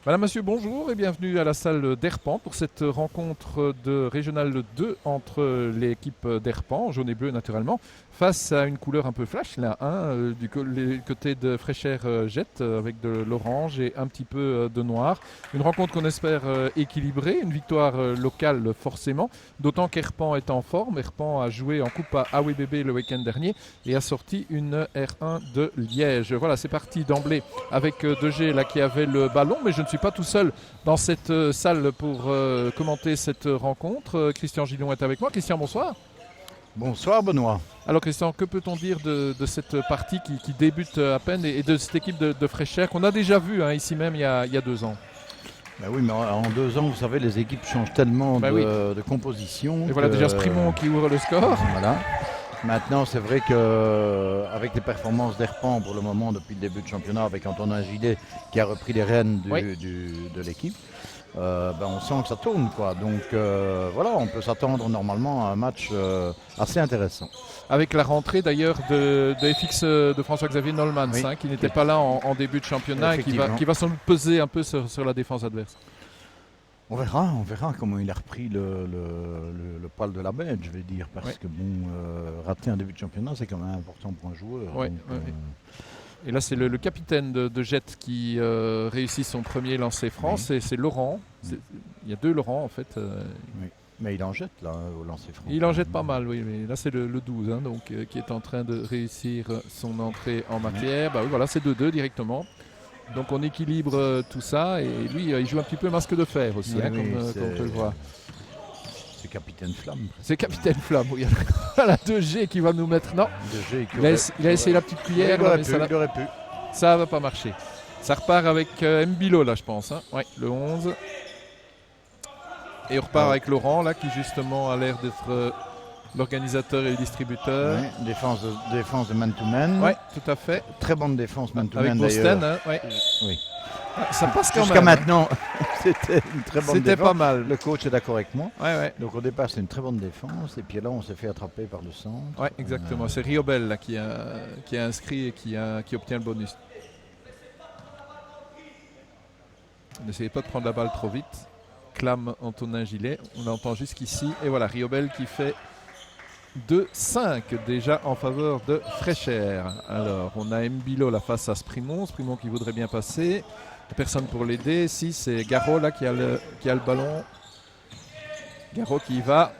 Madame, monsieur, bonjour et bienvenue à la salle d'Herpan pour cette rencontre de Régional 2 entre l'équipe d'Herpan, jaune et bleu naturellement, face à une couleur un peu flash, là, du côté de Fréchère Jette avec de l'orange et un petit peu de noir. Une rencontre qu'on espère équilibrée, une victoire locale forcément, d'autant qu'Herpan est en forme. Herpan a joué en coupe à AWBB le week-end dernier et a sorti une R1 de Liège. Voilà, c'est parti d'emblée avec 2G là qui avait le ballon, mais je ne suis pas tout seul dans cette salle pour commenter cette rencontre. Christian Gillon est avec moi. Christian, bonsoir. Bonsoir Benoît. Alors Christian, que peut-on dire de cette partie qui débute à peine et de cette équipe de Fréchère qu'on a déjà vue ici même il y a 2 ans? Ben oui, mais en 2 ans, vous savez, les équipes changent tellement de composition. Et voilà déjà Sprimont qui ouvre le score. Voilà. Maintenant, c'est vrai qu'avec les performances d'Herpan pour le moment depuis le début du championnat, avec Antonin Gillet qui a repris les rênes de l'équipe, on sent que ça tourne, quoi. Donc voilà, on peut s'attendre normalement à un match assez intéressant. Avec la rentrée d'ailleurs de FX de François-Xavier Nolmans, qui n'était pas là en début de championnat et qui va sans doute peser un peu sur la défense adverse. On verra comment il a repris le poil de la bête, je vais dire, parce que rater un début de championnat, c'est quand même important pour un joueur. Et là, c'est le capitaine de Jette qui réussit son premier lancer franc, c'est Laurent. Il y a 2 Laurent en fait. Mais il en jette là au lancer franc. Il en jette pas mal, oui, mais là c'est le 12 qui est en train de réussir son entrée en matière. Bah oui, voilà, c'est 2-2 directement. Donc on équilibre tout ça et lui il joue un petit peu masque de fer aussi, comme on peut le voir. C'est Capitaine Flamme. C'est Capitaine Flamme, oui. La 2G qui va nous mettre. Non, 2G il a essayé la petite cuillère, il aurait pu. Ça va pas marcher. Ça repart avec Mbilo là je pense. Oui, le 11. Et on repart avec Laurent là qui justement a l'air d'être l'organisateur et le distributeur. Oui, défense de man-to-man. Oui, tout à fait. Très bonne défense man-to-man avec d'ailleurs. Oui. Ça passe quand même. Jusqu'à maintenant, c'était une très bonne défense. C'était pas mal. Le coach est d'accord avec moi. Ouais. Donc au départ, c'est une très bonne défense. Et puis là, on s'est fait attraper par le centre. Oui, exactement. C'est Riobel là, qui a inscrit et qui obtient le bonus. N'essayez pas de prendre la balle trop vite. Clame Antonin Gillet. On l'entend jusqu'ici. Et voilà, Riobel qui fait 2-5 déjà en faveur de Fréchère. Alors, on a Mbilo là face à Sprimont. Sprimont qui voudrait bien passer. Personne pour l'aider. Si, c'est Garot là qui a le ballon. Garot qui va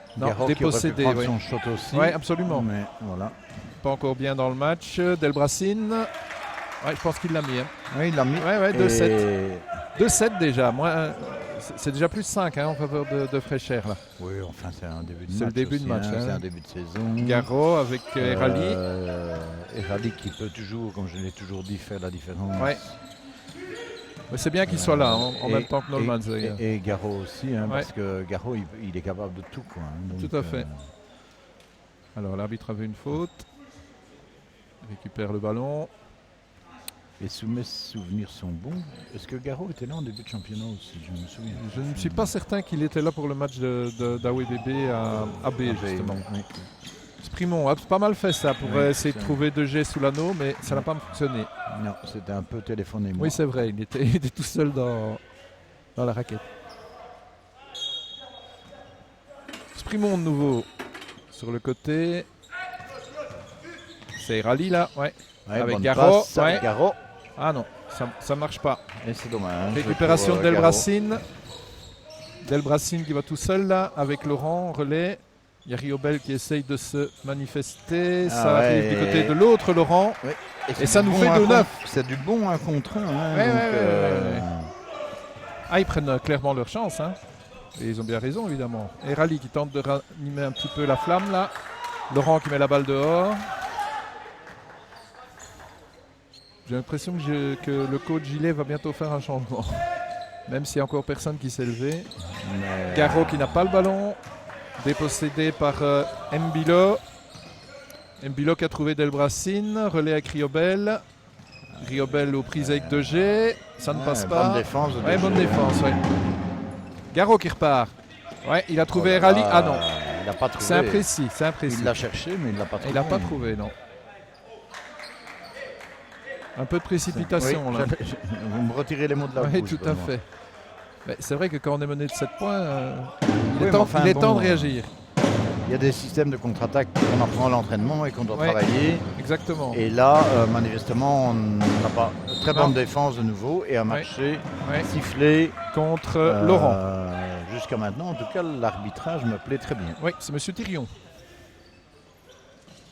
déposséder. Qui son shot aussi. Oui, absolument. Mais voilà. Pas encore bien dans le match. Delbracine. Ouais, je pense qu'il l'a mis. Oui, il l'a mis. Ouais, 2-7. 2-7 déjà. C'est déjà plus 5 en faveur de Fréchère là. Oui, enfin c'est un début de match. C'est le début de match. C'est un début de saison. Garot avec Erali. Erali qui peut toujours, comme je l'ai toujours dit, faire la différence. Ouais. Mais c'est bien qu'il soit là en même temps que Nolmans. Et Garot aussi, parce que Garot il est capable de tout. Donc, tout à fait. Alors l'arbitre avait une faute. Il récupère le ballon. Et si mes souvenirs sont bons, est-ce que Garot était là en début de championnat aussi? Je me souviens. Je ne suis pas certain qu'il était là pour le match d'AWBB à B, justement. Oui. Sprimont a pas mal fait ça pour essayer de trouver 2G sous l'anneau, mais ça n'a pas fonctionné. Non, c'était un peu téléphoné. Oui, c'est vrai, il était tout seul dans la raquette. Sprimont de nouveau sur le côté. C'est Rally là, avec Garot. Garot. Ah non, ça marche pas. Et c'est dommage. Récupération de Delbracine. Delbracine qui va tout seul là avec Laurent, relais. Il y a Riobel qui essaye de se manifester. Ça arrive du côté de l'autre Laurent. Oui. Et ça nous fait 2-9. C'est du bon 1 contre 1. Ils prennent clairement leur chance. Et ils ont bien raison évidemment. Et Rally qui tente de ranimer un petit peu la flamme là. Laurent qui met la balle dehors. J'ai l'impression que le coach Gillet va bientôt faire un changement. Même s'il n'y a encore personne qui s'est levé. Garot qui n'a pas le ballon. Dépossédé par Mbilo. Mbilo qui a trouvé Delbracine. Relais avec Riobel. Riobel aux prises avec 2G. Ça ne passe pas. Bonne défense. Bonne défense. Garot qui repart. Il a trouvé Rally. Ah non. Il n'a pas trouvé. C'est imprécis. Il l'a cherché, mais il ne l'a pas trouvé. Il n'a pas trouvé, non. Un peu de précipitation là. Vous me retirez les mots de la bouche. Oui, tout à fait. C'est vrai que quand on est mené de 7 points, il Oui, est temps, mais enfin, il est bon, temps de réagir. Il y a des systèmes de contre-attaque qu'on apprend à l'entraînement et qu'on doit Ouais. travailler. Exactement. Et là, manifestement, on n'a pas très Non. bonne défense de nouveau et a marché, Ouais. sifflé. Contre Laurent. Jusqu'à maintenant, en tout cas, l'arbitrage me plaît très bien. Oui, c'est Monsieur Thirion.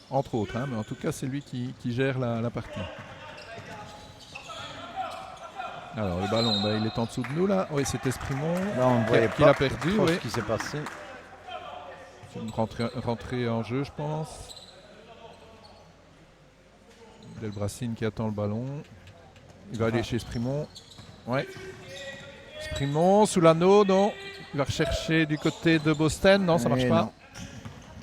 Entre autres, hein, mais en tout cas, c'est lui qui gère la partie. Alors, le ballon, il est en dessous de nous, là. Oui, c'est Esprimont Là, on ne voyait qui pas l'a perdu. trop Oui. ce qui s'est passé. C'est une rentrée en jeu, je pense. Delbracine qui attend le ballon. Il va aller chez Esprimont. Ouais. Esprimont sous l'anneau, non. Il va rechercher du côté de Boston. Non, ça marche pas. Non.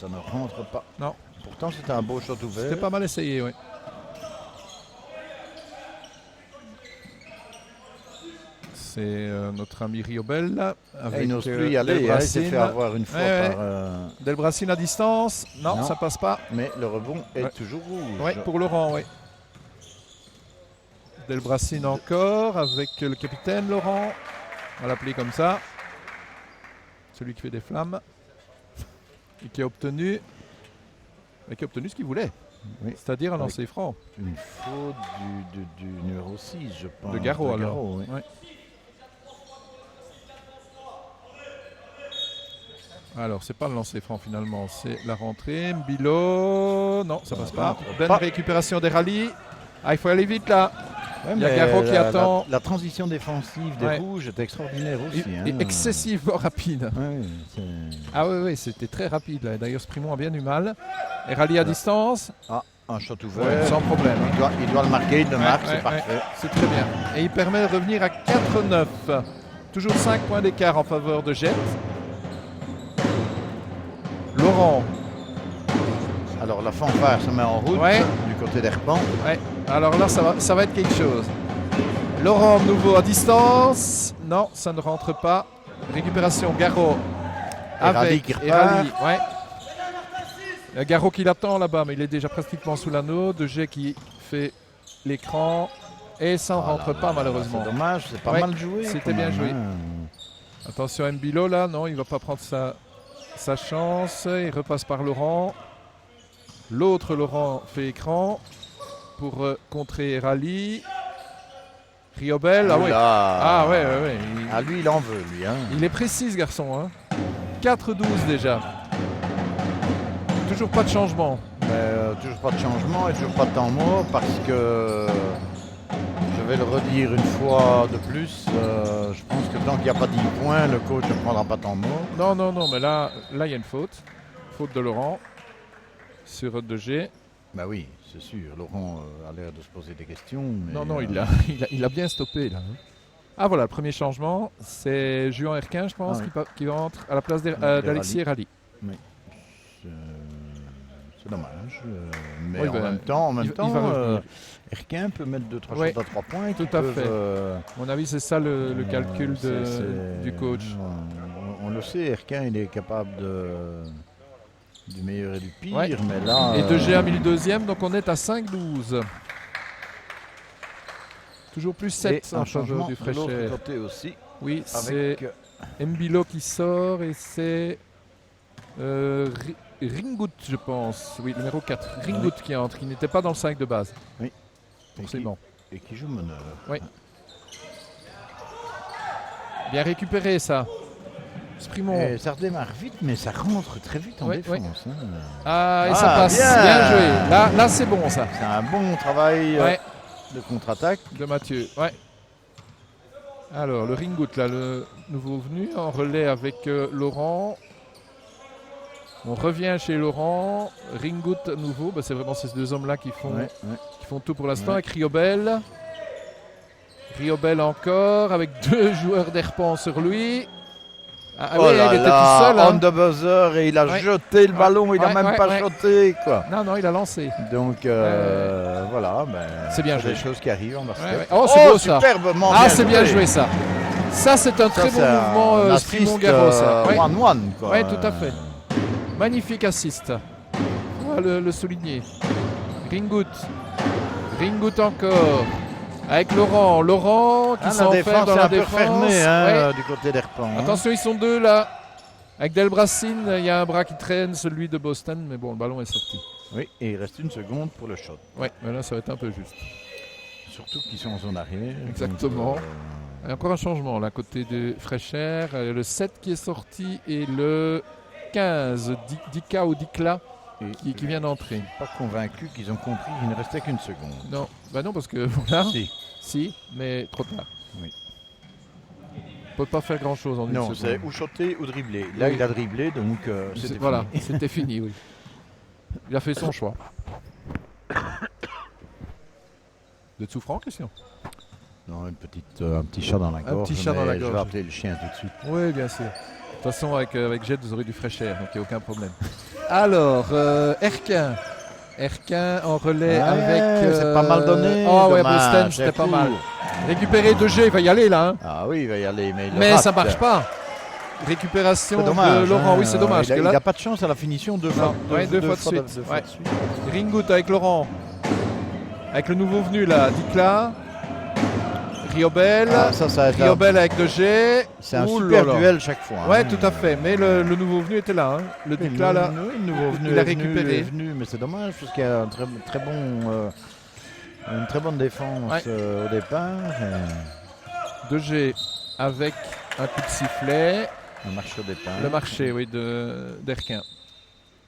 Ça ne rentre pas. Non. Pourtant, c'était un beau shot ouvert. C'était pas mal essayé, oui. C'est notre ami Riobel là, avec Il n'ose plus y aller. Il s'est fait avoir une fois par... Delbracine à distance. Non, ça passe pas. Mais le rebond est toujours rouge. Oui, pour Laurent, oui. Delbracine encore avec le capitaine Laurent. On va l'appeler comme ça. Celui qui fait des flammes. Et qui a obtenu ce qu'il voulait. Oui. C'est-à-dire un lancer franc. Une faute du numéro 6, je pense. De Garot, alors. Garot, oui. Ouais. Alors, c'est pas le lancer franc finalement, c'est la rentrée. Mbilo, non, ça passe pas. Bonne récupération des rallyes. Ah, il faut aller vite là. Ouais, il y a Garot qui attend. La transition défensive des rouges est extraordinaire aussi. Excessivement rapide. Oui, c'était très rapide là. D'ailleurs, Sprimont a bien du mal. Et rallye à distance. Ah, un shot ouvert. Sans problème. Il doit le marquer, il le marque, c'est parfait. C'est très bien. Et il permet de revenir à 4-9. Toujours 5 points d'écart en faveur de Jet. Laurent. Alors la fanfare se met en route du côté d'Herpan. Ouais. Alors là, ça va être quelque chose. Laurent, nouveau à distance. Non, ça ne rentre pas. Récupération, Garot. Avec Rally. Ouais. Garot qui l'attend là-bas, mais il est déjà pratiquement sous l'anneau. De G qui fait l'écran. Et ça ne rentre pas malheureusement. C'est dommage, c'est pas mal joué. C'était bien joué. Attention, Mbilo là, non, il ne va pas prendre sa chance. Il repasse par Laurent. L'autre Laurent fait écran pour contrer Rally. Riobel, lui il en veut lui. Il est précis ce garçon. 4-12 déjà. Toujours pas de changement. Toujours pas de changement et toujours pas de temps mort parce que je vais le redire une fois de plus. Je pense que tant qu'il n'y a pas 10 points, le coach ne prendra pas de temps mort. Non, mais là il y a une faute. Faute de Laurent. Sur 2G. Bah oui, c'est sûr. Laurent a l'air de se poser des questions. Mais non, il a bien stoppé là. Ah voilà, le premier changement, c'est Juan Herquin, je pense, qui entre à la place d'Alexis Rally. Oui. C'est dommage. Mais en même temps, Herquin peut mettre 2-3 shots à 3 points. Tout à fait. À mon avis, c'est ça le calcul du coach. On le sait, Herquin, il est capable du meilleur et du pire, mais là... Et 2G à 1002e, donc on est à 5-12. Toujours plus 7 en faveur du Fréchet. De l'autre côté aussi. Oui, c'est Mbilo qui sort et c'est Ringout, je pense. Oui, numéro 4. Ringout qui entre, qui n'était pas dans le 5 de base. Oui. Forcément. Et qui joue meneur. Oui. Bien récupéré ça. Sprimont. Ça redémarre vite, mais ça rentre très vite en défense. Et ça passe. Bien joué. Là c'est bon ça. C'est un bon travail de contre-attaque. De Mathieu. Ouais. Alors, le Ringout, là, le nouveau venu, en relais avec Laurent. On revient chez Laurent. Ringout à nouveau. C'est vraiment ces deux hommes-là qui font tout pour l'instant. Avec Riobel. Riobel encore, avec 2 joueurs d'Herpan sur lui. Il était tout seul. On the buzzer et il a jeté le ballon, il n'a même pas shoté. Non, il a lancé. Donc voilà, c'est bien joué. Des choses qui arrivent en basket. Oh, c'est beau ça. Superbement c'est bien joué ça. Ça, c'est un très bon mouvement Sprimont Garot. One-one. Oui, tout à fait. Magnifique assist. On va le souligner. Ringout encore. Avec Laurent qui La s'enferme défense dans est la un peu défense. fermée Ouais. du côté d'Herpan. Attention, ils sont deux là. Avec Delbracine, il y a un bras qui traîne, celui de Boston, mais bon, le ballon est sorti. Oui, et il reste 1 seconde pour le shot. Ouais, mais là, ça va être un peu juste. Surtout qu'ils sont en zone arrière. Exactement. Donc, Il y a encore un changement là, côté de Fréchère. Le 7 qui est sorti et le 15, Dika ou Dikla, qui vient d'entrer. pas convaincu qu'ils ont compris qu'il ne restait qu'1 seconde. Non, bah non, parce que voilà. Si. Mais trop tard. Oui. On peut pas faire grand chose en une Non, c'est seconde. ou shotter ou dribbler. Là, Oui. il a dribblé, donc c'était Voilà, fini. c'était fini, oui. Il a fait son choix. Vous êtes souffrant, Christian? Non, un petit chat dans la gorge. petit chat dans la Je gorge. vais appeler le chien tout de suite. Oui, bien sûr. De toute façon, avec Jet, vous aurez du Fréchère, donc il n'y a aucun problème. Alors, Erquin. Erquin en relais avec. C'est pas mal donné. Oh, ouais, dommage, Boston, c'est c'était pas fou. mal. Récupéré 2G, il va y aller là. Hein. Ah oui, il va y aller, mais il Mais rate. ça marche pas. Récupération C'est dommage, de Laurent, hein. oui, c'est dommage. Il que n'a là, pas de chance à la finition deux Non, fois, ouais, deux fois de suite. Ouais. Ringout avec Laurent. Avec le nouveau venu là, Dikla. Riobel. Ah, ça va être Riobel avec 2G. c'est un Ouh super là là. duel chaque fois. Ouais, hein. tout à fait. Mais le nouveau venu était là. Hein. Le Oui, Dikla là. le nouveau venu il a est venu, récupéré. est venu, mais c'est dommage parce qu'il y a une très bonne défense au départ. 2G avec un coup de sifflet. Un marché au départ. Le marché, oui, d'Erquin.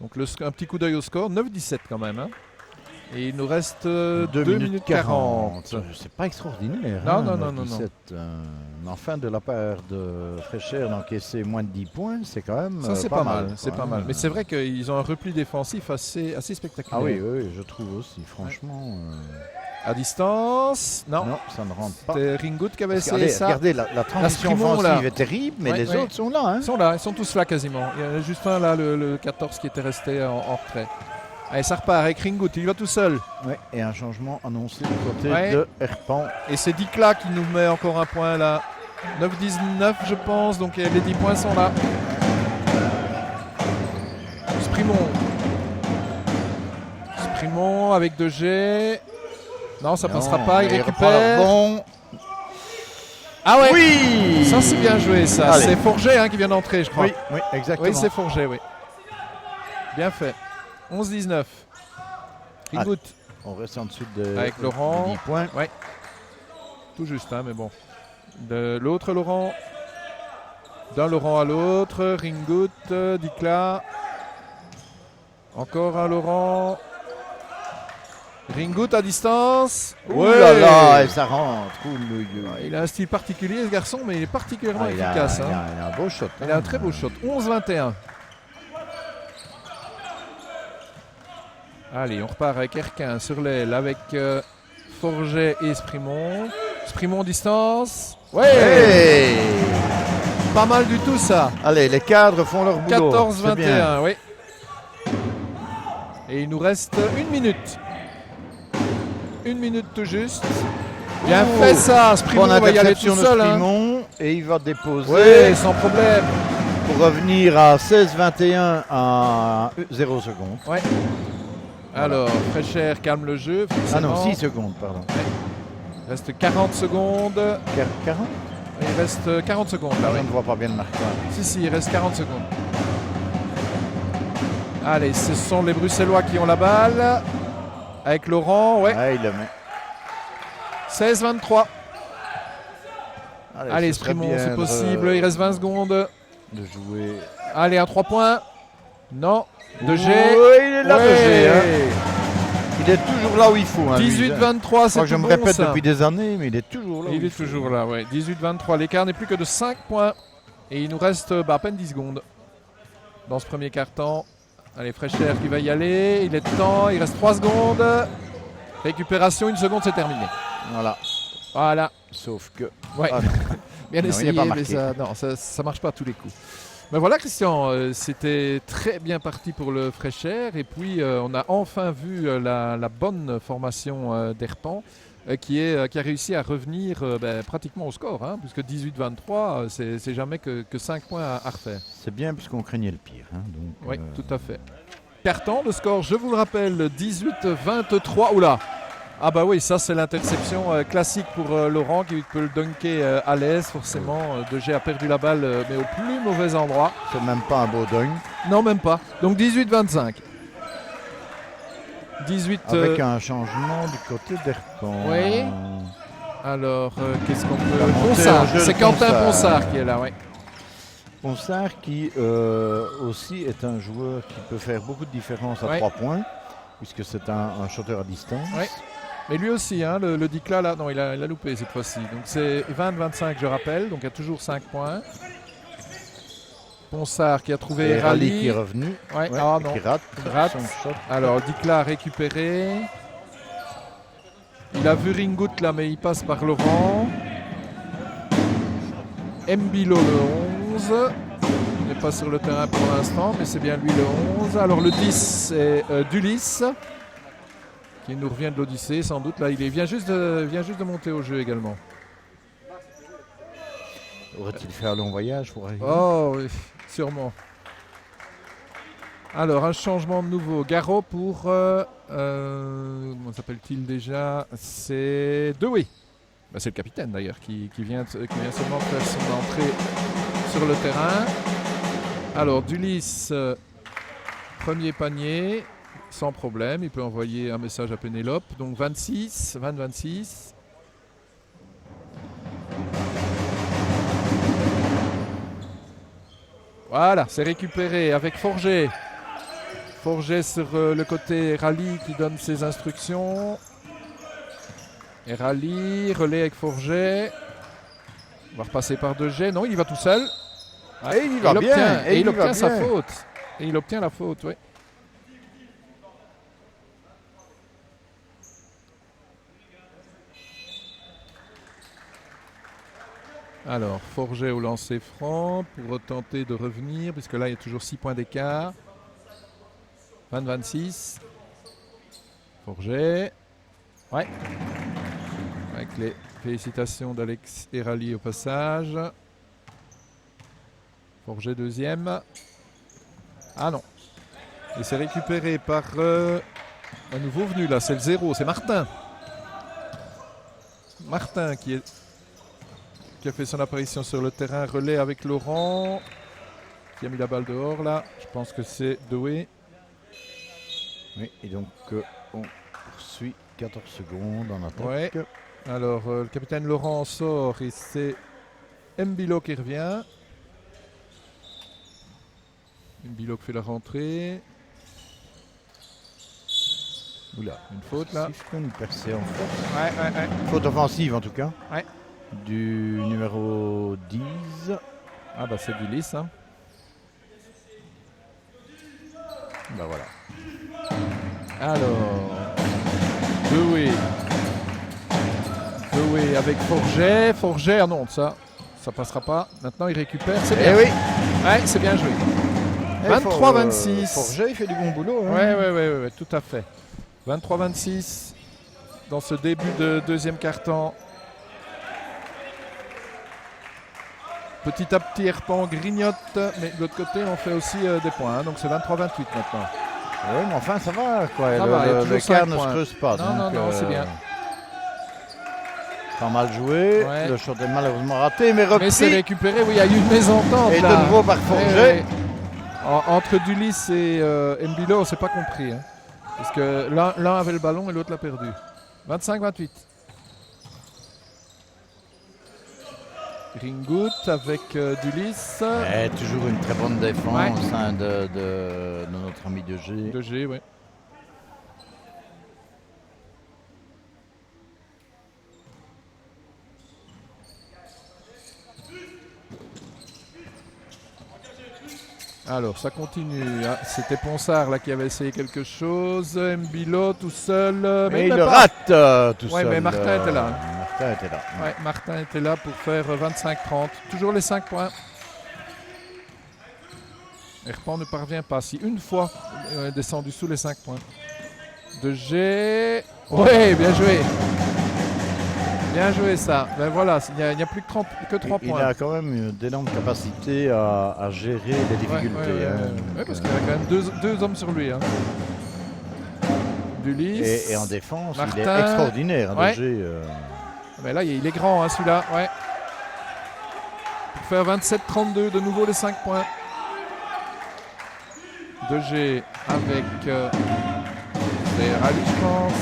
Donc un petit coup d'œil au score. 9-17 quand même. Hein. Et il nous reste 2 minutes 40. C'est pas extraordinaire. Non, hein, non, non, 9-17, mais enfin, de la part de Fréchère d'encaisser moins de 10 points, c'est quand même. Ça, c'est pas mal. quoi, C'est pas hein. mal. Mais c'est vrai qu'ils ont un repli défensif assez spectaculaire. Ah oui, oui, je trouve aussi. Franchement. À distance, non. Non, ça ne rentre pas. C'était Ringout qui avait Parce que, essayé allez, ça. regardez, la transition Sprimont, offensive là. est terrible, mais Ouais, les ouais. autres sont là. Hein. Ils sont là, ils sont tous là quasiment. Il y a juste un là, le 14 qui était resté en retrait. Allez, ça repart avec Ringout, il va tout seul. Ouais, et un changement annoncé du côté Ouais. de Herpan. Et c'est Dikla qui nous met encore un point là. 9-19 je pense, donc les 10 points sont là. Sprimont avec 2G. Non, ça passera pas, il récupère. Bon. Ah ouais, Oui. ça c'est bien joué ça. Allez. C'est Forget hein, qui vient d'entrer je crois. Oui, oui, exactement. Oui, c'est Forget, oui. Bien fait. 11-19. Ringout, On reste en dessous de Avec Laurent. de 10 points. tout juste, hein, mais bon. De l'autre Laurent. D'un Laurent à l'autre. Ringout, Dikla. Encore un Laurent. Ringout à distance. Oh là là, et ça rentre. Il a un style particulier ce garçon, mais il est particulièrement il a efficace. Hein. il a un beau shot. Il a un très beau shot. 11-21. Allez, on repart avec Erquin sur l'aile avec Forget et Sprimont. Sprimont distance. Ouais, Hey. pas mal du tout ça. Allez, les cadres font leur boulot. C'est bien. 14-21, oui. Et il nous reste 1 minute. 1 minute tout juste. Bien Oh. fait ça. Sprimont Bonne va y aller tout interception de seul. Hein. Sprimont et il va déposer Oui, sans problème. pour revenir à 16-21 à 0 secondes. Ouais. Alors, Fréchère calme le jeu. Ah non, forcément. 6 secondes, pardon. Il reste 40 secondes. 40 Il reste 40 secondes. Là, Je oui. ne vois pas bien le marqueur. Si, il reste 40 secondes. Allez, ce sont les Bruxellois qui ont la balle. Avec Laurent, ouais. Ah, il le met. 16-23. Allez, ce serait Sprimont, bien c'est possible. Il reste 20 secondes. de jouer. Allez, un 3 points. Non. 2G. Oui, il est là, Ouais. 2G. Hein. Il est toujours là où il faut. Hein, lui. 18-23, c'est Moi, je tout me bon, répète ça. depuis des années, mais il est toujours là. où Il est faut. toujours là, ouais. 18-23. L'écart n'est plus que de 5 points. Et il nous reste à peine 10 secondes dans ce premier quart-temps. Allez, Fréchère qui va y aller. Il est temps. Il reste 3 secondes. Récupération, 1 seconde, c'est terminé. Voilà. Voilà. Sauf que. Ouais. Ah, Bien non, il essayé, n'est pas mais marqué. ça marche pas à tous les coups. Mais voilà, Christian, c'était très bien parti pour le Fréchère. Et puis, on a enfin vu la bonne formation d'Herpan qui a réussi à revenir pratiquement au score. Hein, puisque 18-23, c'est jamais que 5 points à refaire. c'est bien puisqu'on craignait le pire. Hein, donc, Oui, tout à fait. Carton, le score, je vous le rappelle, 18-23. Oula, Ah bah oui, ça c'est l'interception classique pour Laurent qui peut le dunker à l'aise forcément. De Gea a perdu la balle mais au plus mauvais endroit. C'est même pas un beau dunk. Non, même pas. Donc 18-25. 18. Avec un changement du côté d'Herpan. Oui. Alors, qu'est-ce qu'on peut... La montée Ponsard, en jeu de c'est Quentin Ponsard. Ponsard qui est là, oui. Ponsard qui aussi est un joueur qui peut faire beaucoup de différence à Ouais. 3 points, puisque c'est un shooter à distance. Ouais. Mais lui aussi, hein, le Dicla, là, non, il a loupé cette fois-ci. Donc c'est 20-25, je rappelle, donc il y a toujours 5 points. Ponsard qui a trouvé Et Rally Rally. qui est revenu, Ouais. ouais, Ah et non, qui rate, rate. son shot. Alors Dicla a récupéré. Il a vu Ringout là, mais il passe par Laurent. Mbilo le 11. Il n'est pas sur le terrain pour l'instant, mais c'est bien lui le 11. Alors le 10 c'est Dulis, qui nous revient de l'Odyssée sans doute. Là, il vient juste de monter au jeu également. Aurait-il fait un long voyage pour arriver? Oh oui, sûrement. Alors un changement de nouveau. Garot pour... comment s'appelle-t-il déjà? C'est Dewey. Ben, c'est le capitaine d'ailleurs qui vient seulement faire son entrée sur le terrain. Alors Dulis, premier panier, sans problème. Il peut envoyer un message à Pénélope. Donc 26, 20-26. Voilà, c'est récupéré avec Forget. Forget sur le côté Rally qui donne ses instructions. Et Rally, relais avec Forget. On va repasser par De Gea. Non, il y va tout seul. Et il va bien. Et il obtient sa bien. faute. Et il obtient la faute, oui. Alors, Forget au lancer franc pour tenter de revenir, puisque là, il y a toujours 6 points d'écart. 20-26. Forget. Ouais. Avec les félicitations d'Alex et Rally au passage. Forget deuxième. Ah non. Et c'est récupéré par un nouveau venu là, c'est le 0, c'est Martin. Martin qui a fait son apparition sur le terrain, relais avec Laurent, qui a mis la balle dehors là. Je pense que c'est Doué. Oui, et donc on poursuit 14 secondes en attaque. Ouais. Alors le capitaine Laurent sort et c'est Mbilo qui revient. Mbilo qui fait la rentrée. Oula, une faute là. Siffle, une percée en faute. Ouais. Faute offensive en tout cas. Ouais. Du numéro 10. Ah bah c'est du lisse hein. Bah voilà. Alors Doué avec Forget. Forget, ah non, ça passera pas. Maintenant il récupère, c'est bien. Eh oui. Ouais, c'est bien joué. 23-26. Forget, il fait du bon boulot. Hein. Ouais, tout à fait. 23-26 dans ce début de deuxième quart-temps. Petit à petit, Herpan grignote, mais de l'autre côté, on fait aussi des points. Hein, donc c'est 23-28 maintenant. Oui, mais enfin, ça va. Quoi. Ça va, il y a toujours le 5 quart ne points. se creuse pas. Non, c'est bien. Pas mal joué. Ouais. Le shot est malheureusement raté, mais repris. Mais c'est récupéré, oui, il y a eu une mésentente. Et là. de nouveau par Forget. Entre Dulis et Mbilo, c'est pas compris. Hein, parce que l'un avait le ballon et l'autre l'a perdu. 25-28. Ringout avec Dulis. Toujours une très bonne défense Ouais. hein, de notre ami De Gea. De G, oui. Alors, ça continue. Hein. C'était Ponsard là, qui avait essayé quelque chose. Mbilo tout seul. Mais il même le pas. rate tout Ouais, seul. mais Martin était là. Martin était là. Ouais, Martin était là pour faire 25-30. Toujours les 5 points. Herpan ne parvient pas. Si une fois est descendu sous les 5 points. De G. Ouais, bien joué. Bien joué ça. Ben voilà, il n'y a plus que 3 Il points. a quand même d'énormes capacités à gérer les difficultés. Ouais, parce qu'il y a quand même deux hommes sur lui. Hein. Dulis. Et en défense, Martin. il est extraordinaire. Ouais. Degé, Mais là, il est grand, hein, celui-là. Ouais. Pour faire 27-32, de nouveau les 5 points. Degé avec Rally, je pense.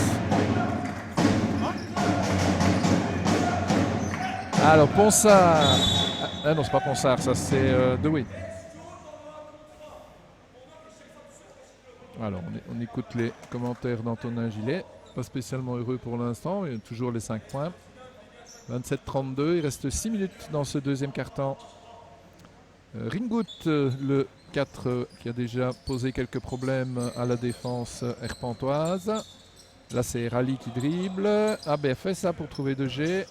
Alors, Ponsard. Ah non, c'est pas Ponsard, ça c'est Dewey. Alors, on écoute les commentaires d'Antonin Gillet. Pas spécialement heureux pour l'instant, il y a toujours les 5 points. 27-32, il reste 6 minutes dans ce deuxième quart-temps. Ringout, le 4, qui a déjà posé quelques problèmes à la défense herpentoise. Là, c'est Rally qui dribble. Ah ben, fait ça pour trouver Degé.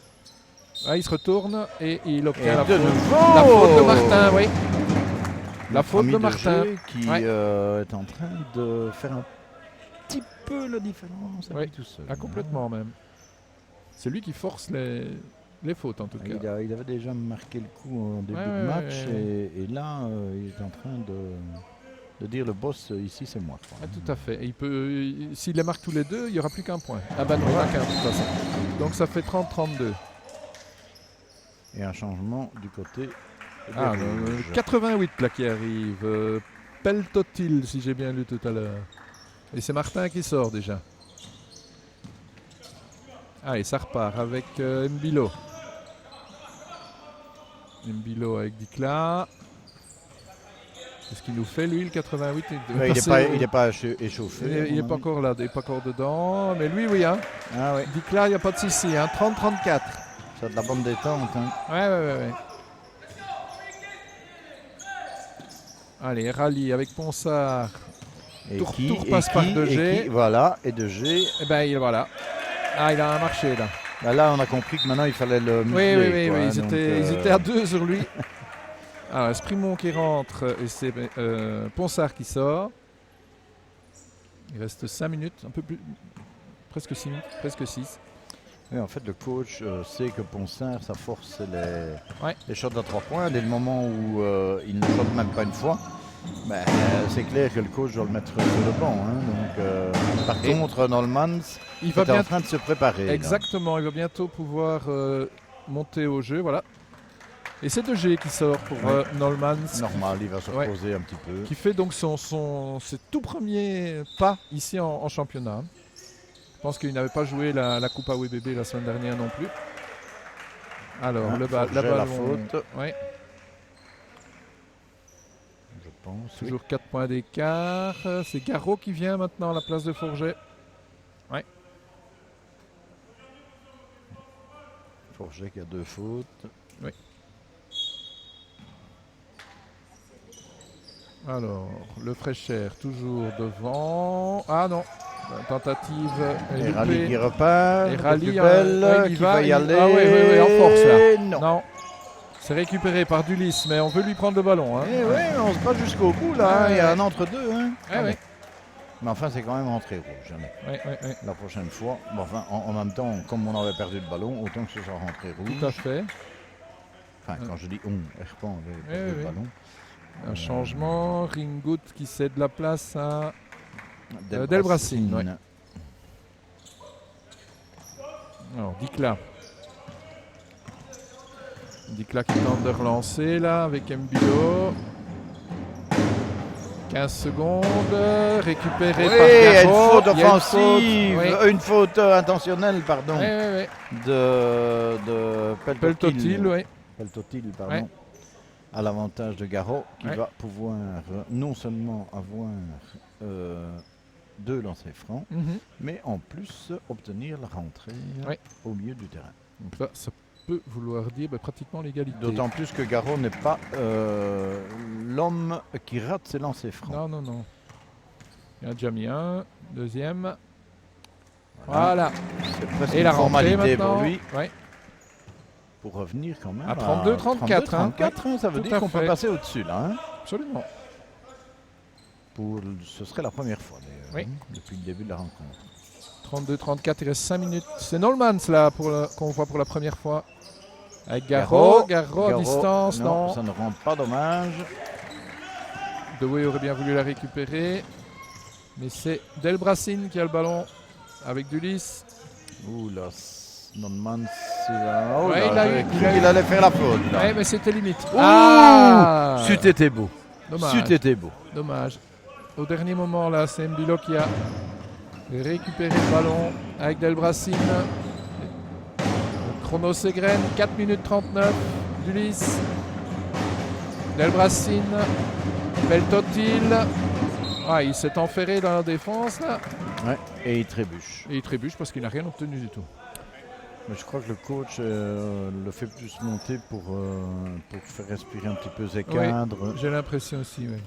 Ah, il se retourne et il obtient la faute. La faute de Martin, oui. La faute de Martin. Qui est en train de faire un petit peu la différence Oui. tout seul. Ah, complètement même. C'est lui qui force les fautes en tout cas. Il avait déjà marqué le coup en début de match et là il est en train de dire le boss ici c'est moi. Ah, tout à fait. Et s'il les marque tous les deux, il n'y aura plus qu'un point. Ah bah non, il n'y aura qu'un de toute façon. Donc ça fait 30-32. Et un changement du côté. Ah, 88 là qui arrive. Peltotil, si j'ai bien lu tout à l'heure. Et c'est Martin qui sort déjà. Ah, et ça repart avec Mbilo. Mbilo avec Dicla. Qu'est-ce qu'il nous fait lui, le 88? Il n'est pas échauffé. Il n'est pas encore là, il n'est pas encore dedans. Mais lui, oui. Hein. Ah, oui. Dicla, il n'y a pas de souci. Hein. 30-34. Ça a de la bonne détente. Hein. Ouais. Allez, Rally avec Ponsard. Tout repasse par Degé. Voilà, et Degé. Et ben voilà. Ah, il a marché là. Là, on a compris que maintenant il fallait le museler. Oui. Ils étaient à deux sur lui. Alors, Sprimont qui rentre et c'est Ponsard qui sort. Il reste 5 minutes, un peu plus. Presque 6 minutes, presque 6. Oui, en fait, le coach sait que Ponsard, sa force, c'est les shots à 3 points. Dès le moment où il ne shot même pas une fois, c'est clair que le coach doit le mettre sur le banc. Hein. Donc, par contre, Nolmans est en train de se préparer. Exactement, il va bientôt pouvoir monter au jeu. Voilà. Et c'est Degé qui sort pour Nolmans. Normal, il va se reposer un petit peu. Qui fait donc ses tout premiers pas ici en championnat. Je pense qu'il n'avait pas joué la Coupe AWB la semaine dernière non plus. Alors, la ballon. Faute. Ouais. Je pense. Toujours 4 points d'écart. C'est Garot qui vient maintenant à la place de Forget. Ouais. Forget qui a 2 fautes. Oui. Alors, le Fréchère toujours devant. Ah non. Tentative. Et Rally qui repart. Et Rally qui va y aller. Ah oui, en force là. Non. C'est récupéré par Dulis, mais on veut lui prendre le ballon. Hein. On se bat jusqu'au bout là. Il y a un entre-deux. Hein. Mais enfin, c'est quand même rentré rouge. La prochaine fois. Bon, enfin, en même temps, comme on avait perdu le ballon, autant que ce soit rentré rouge. Tout à fait. Enfin, quand je dis Herpan avait perdu le ballon. Un changement. Ringout qui cède la place à Delbracine. Alors, Dicla. Dicla qui tente de relancer là avec Mbilo. 15 secondes. Récupéré par Garot. Une faute offensive. Une faute intentionnelle, pardon. De Peltotil. Peltotil, pardon. À l'avantage de Garot qui va pouvoir non seulement avoir 2 lancers francs, mais en plus obtenir la rentrée au milieu du terrain. Donc là, ça peut vouloir dire pratiquement l'égalité. D'autant plus que Garot n'est pas l'homme qui rate ses lancers francs. Non. Il y en a déjà mis un, deuxième. Voilà. C'est presque une formalité maintenant. pour lui. Ouais. Pour revenir quand même à 32-34. 34, ça veut dire qu'on peut passer au-dessus là. Hein. Absolument. Ce serait la première fois d'ailleurs, depuis le début de la rencontre. 32-34, il reste 5 minutes. C'est Nolmans là qu'on voit pour la première fois. Avec Garot à distance, non. Ça ne rend pas dommage. Dewey aurait bien voulu la récupérer. Mais c'est Delbracine qui a le ballon. avec Dulis. Ouh là, Nonmans, oh Ouais, là, il allait faire la faute. Ouais, mais c'était limite. C'eût été beau. Dommage. C'eût été beau. Dommage. Au dernier moment, là, c'est Mbilo qui a récupéré le ballon avec Delbracine. Chrono Segren, 4 minutes 39. Dulis. Delbracine. Beltotil. Ah, il s'est enferré dans la défense, là. Ouais, et il trébuche. Et il trébuche parce qu'il n'a rien obtenu du tout. Mais je crois que le coach le fait plus monter pour faire respirer un petit peu ses cadres. Oui, j'ai l'impression aussi, oui.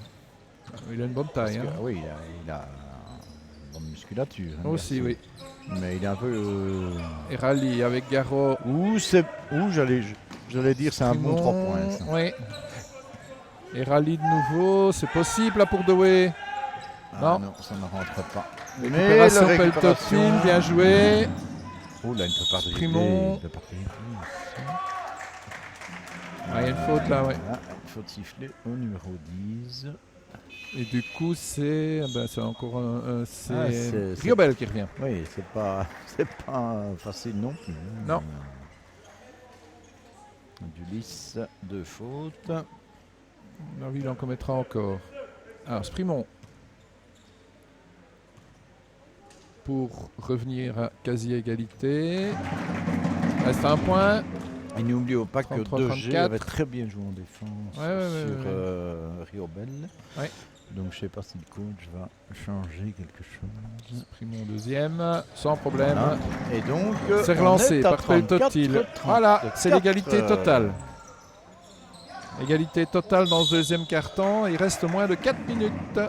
Il a une bonne taille. Que, oui, il a une bonne musculature. Aussi, oui. Mais il est un peu... Et rallye avec Garot. J'allais dire c'est un bon 3 points. Ça. Oui. Et rallye de nouveau, c'est possible là pour Douai. Non, ça ne rentre pas. Récupération Peltotil, bien joué. Oh là, il ne peut pas Primon. Il y a une faute là, ouais. Voilà, une faute sifflée au numéro 10. Et du coup, c'est encore c'est c'est Riobel qui revient. Oui, c'est pas facile non plus. Non. Dulis, 2 fautes. Il en commettra encore. Alors, Sprimon. Pour revenir à quasi-égalité. Reste un point. Et n'oublions pas que 2G 34. avait très bien joué en défense sur Riobel. Ouais. Donc je ne sais pas si le coach va changer quelque chose. Sprimon deuxième, sans problème. Voilà. Et donc c'est relancé par Peltotil. Voilà, c'est l'égalité totale. Égalité totale dans ce deuxième quart-temps. Il reste moins de 4 minutes.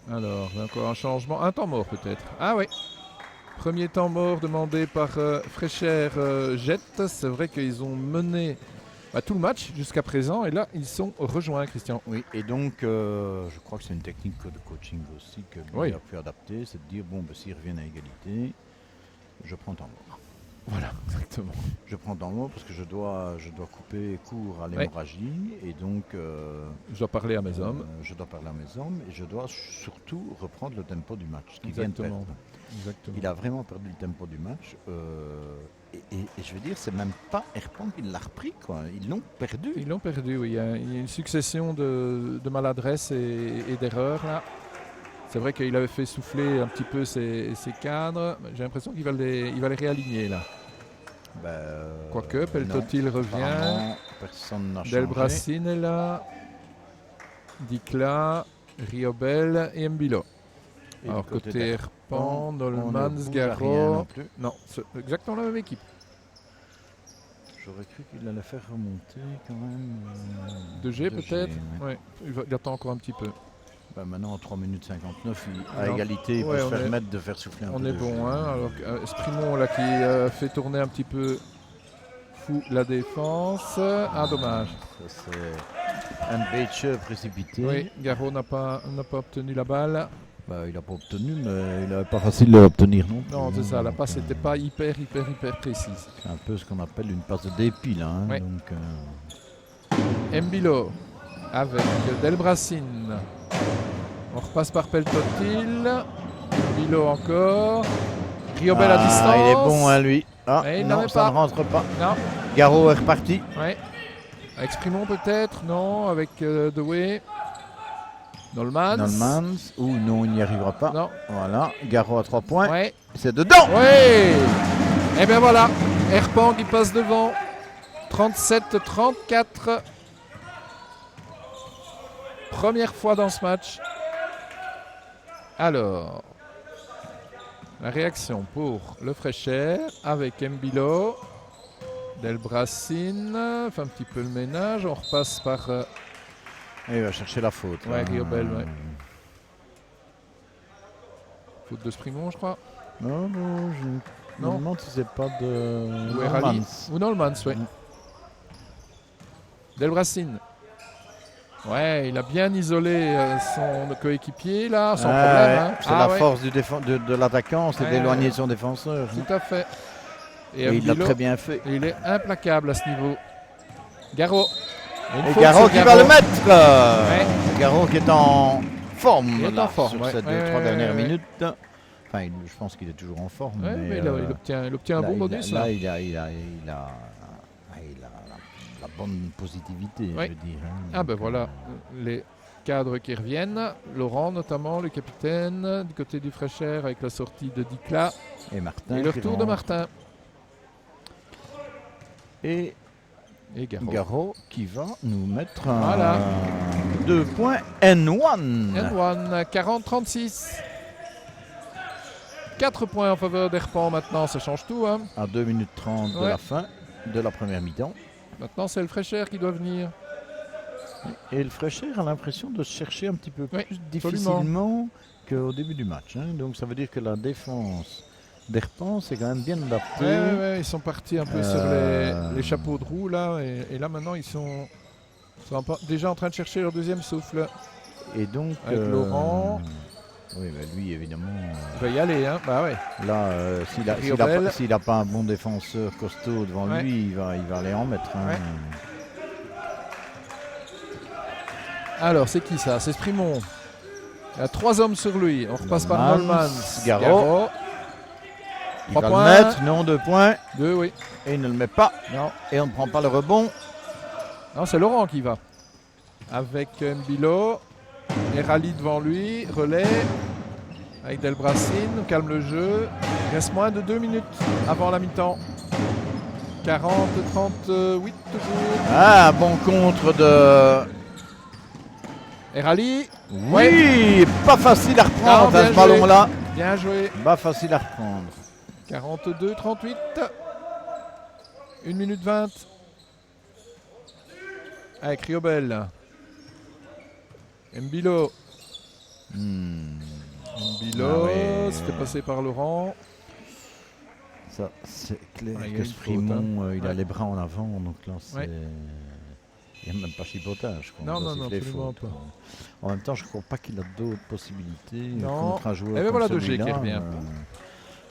Alors, encore un changement. Un temps mort peut-être. Ah oui. Premier temps mort demandé par Fréchère Jette. C'est vrai qu'ils ont mené tout le match jusqu'à présent. Et là, ils sont rejoints, Christian. Oui, et donc je crois que c'est une technique de coaching aussi que lui a pu adapter. C'est de dire, bon, s'ils reviennent à égalité, je prends temps mort. Voilà, exactement. Je prends temps mort parce que je dois couper court à l'hémorragie et donc je dois parler à mes hommes. Je dois parler à mes hommes et je dois surtout reprendre le tempo du match. Qui vient de perdre. Exactement. Il a vraiment perdu le tempo du match et je veux dire, c'est même pas Herpang qui l'a repris, quoi. Ils l'ont perdu. Ils l'ont perdu, oui. Il y a une succession de maladresses et d'erreurs là. C'est vrai qu'il avait fait souffler un petit peu ses cadres. J'ai l'impression qu'il va les réaligner là. Quoique, Peltotil revient. Personne n'a changé. Delbracine est là. Dicla, Riobel et Mbilo. Et alors côté Herpang, Nolmans, Garot. Non, c'est exactement la même équipe. J'aurais cru qu'il allait faire remonter quand même. 2G peut-être. Ouais. Il attend encore un petit peu. Maintenant, en 3 minutes 59, à égalité, il peut se permettre de faire souffler un peu. On est bon, hein. Alors, Sprimon là qui fait tourner un petit peu fou la défense. Ah, dommage. Ça, c'est un beetje précipité. Oui, Garot n'a pas obtenu la balle. Il n'a pas obtenu, mais il n'avait pas facile de l'obtenir non plus. Non, c'est ça. La passe n'était pas hyper précise. C'est un peu ce qu'on appelle une passe de dépit, là. Hein, Mbilo avec Delbracine. On repasse par Peltotil. Mbilo encore. Riobel à distance. Il est bon, hein, lui. Non, ça ne rentre pas. Non. Garot est reparti. Ouais. Avec Sprimon peut-être. Non, avec Douai. Nolmans. Non, il n'y arrivera pas. Non. Voilà. Garot à 3 points. Ouais. C'est dedans. Oui. Et bien voilà. Herpang il passe devant. 37-34. Première fois dans ce match. Alors, la réaction pour le Fréchère avec Mbilo, Delbracine, fait un petit peu le ménage. On repasse par. Il va chercher la faute. Ouais, Riobel, ouais. Faute de Sprimon, je crois. Non, je me demande si c'est pas de. Ou Nolmans, oui. Delbracine. Ouais, il a bien isolé son coéquipier là, sans problème. Hein. C'est la force de l'attaquant, c'est d'éloigner son défenseur. Tout à fait. Et il l'a très bien fait. Et il est implacable à ce niveau. Garot. Et Garot qui va le mettre. Garot qui est en forme Il est là, en forme, sur ouais. ces 2-3 dernières minutes. Enfin, je pense qu'il est toujours en forme. Ouais, mais là, il obtient un là, bon bonus. Là, il a la bonne positivité, Ouais. je veux dire. Hein. Ah ben voilà, les cadres qui reviennent. Laurent notamment, le capitaine, du côté du Fréchère avec la sortie de Dicla. Et Martin. Et le qui retour de rentre. Martin. Et Garo. Garo qui va nous mettre Voilà. 2 points N1. N1, 40-36. 4 points en faveur d'Herpan maintenant, ça change tout. Hein. À 2 minutes 30 de Ouais. la fin de la première mi-temps. Maintenant, c'est le Fréchère qui doit venir. Et le Fréchère a l'impression de se chercher un petit peu Oui, plus difficilement qu'au début du match. Hein. Donc ça veut dire que la défense d'Herpan c'est quand même bien adaptée. Ouais, ils sont partis un peu sur les chapeaux de roue là. Et là maintenant, ils sont déjà en train de chercher leur deuxième souffle. Et donc, Avec Laurent. Oui, mais lui évidemment. Il va y aller, hein. Bah ouais. Là, Riobel. s'il n'a pas un bon défenseur costaud devant Ouais. lui, il va aller en mettre. Hein. Ouais. Alors, c'est qui ça? C'est Sprimon. Il y a 3 hommes sur lui. On repasse par Nolmans, Nolmans. Garo. Il 3 va points. le mettre, non, 2 points. 2, oui. Et il ne le met pas. Non. Et on ne prend pas le rebond. Non, c'est Laurent qui va. Avec Mbilo. Et Rally devant lui. Relais. Avec Delbracine. On calme le jeu. Il reste moins de 2 minutes avant la mi-temps. 40-38 toujours. Ah, bon contre de. Et Rally. Oui, pas facile à reprendre Non, bien ce ballon-là. Bien joué. Pas facile à reprendre. 42-38. 1 minute 20. Avec Riobel. Mbilo. Mbilo, Ah ouais. c'était passé par Laurent. Ça, c'est clair Ouais, il y a que une Sprimon, faute, hein. il a Ouais. les bras en avant, donc là, c'est. Ouais. Il n'y a même pas chipotage. Quoi. Non, On doit non, siffler absolument faute, pas. quoi. En même temps, je ne crois pas qu'il a d'autres possibilités Non. contre un joueur. Eh ben comme voilà, De Gea qui celui-là, revient.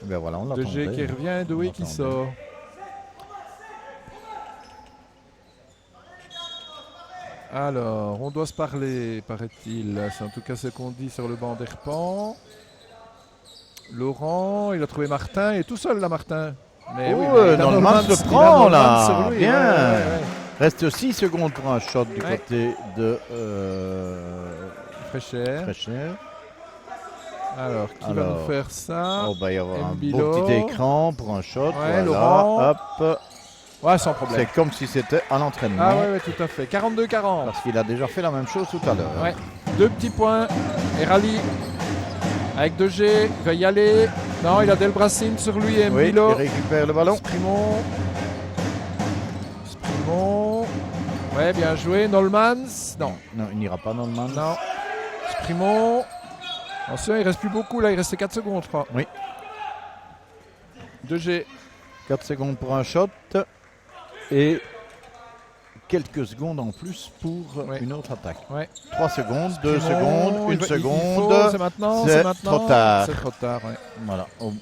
Eh ben voilà, on De l'attendait. Gea qui revient et Doué qui l'attendait. sort. Alors, on doit se parler, paraît-il. C'est en tout cas ce qu'on dit sur le banc d'Herpan. Laurent, il a trouvé Martin, il est tout seul là, Martin. Mais Oh, oui, mais il a Nolmans Nolmans, le il a prend, Nolmans là. sur lui, Bien. ouais. Reste 6 secondes pour un shot du Ouais. côté de Fréchère. Fréchère. Alors, qui va Alors, nous faire ça? Oh, bah, il y avoir un Mbilo. beau petit écran pour un shot. Ouais, voilà. Laurent. Hop. Ouais, sans problème. C'est comme si c'était à l'entraînement. Ah ouais, tout à fait. 42-40. Parce qu'il a déjà fait la même chose tout à l'heure. Ouais. 2 petits points. Et Rally avec De Gea, il va y aller. Non, il a Delbracine sur lui et Oui, Mbilo. il récupère le ballon. Sprimon. Ouais, bien joué. Nolmans. Non. Non, il n'ira pas Nolmans. Non. Sprimon. Attention, il reste plus beaucoup là. Il reste 4 secondes, je crois. Oui. De Gea. 4 secondes pour un shot. Et quelques secondes en plus pour Ouais. une autre attaque. Ouais. 3 secondes, 2 Sprimon, secondes, il 1 va- il faut, seconde. C'est maintenant, C'est c'est maintenant. trop tard. C'est trop tard, ouais. Voilà. Oh,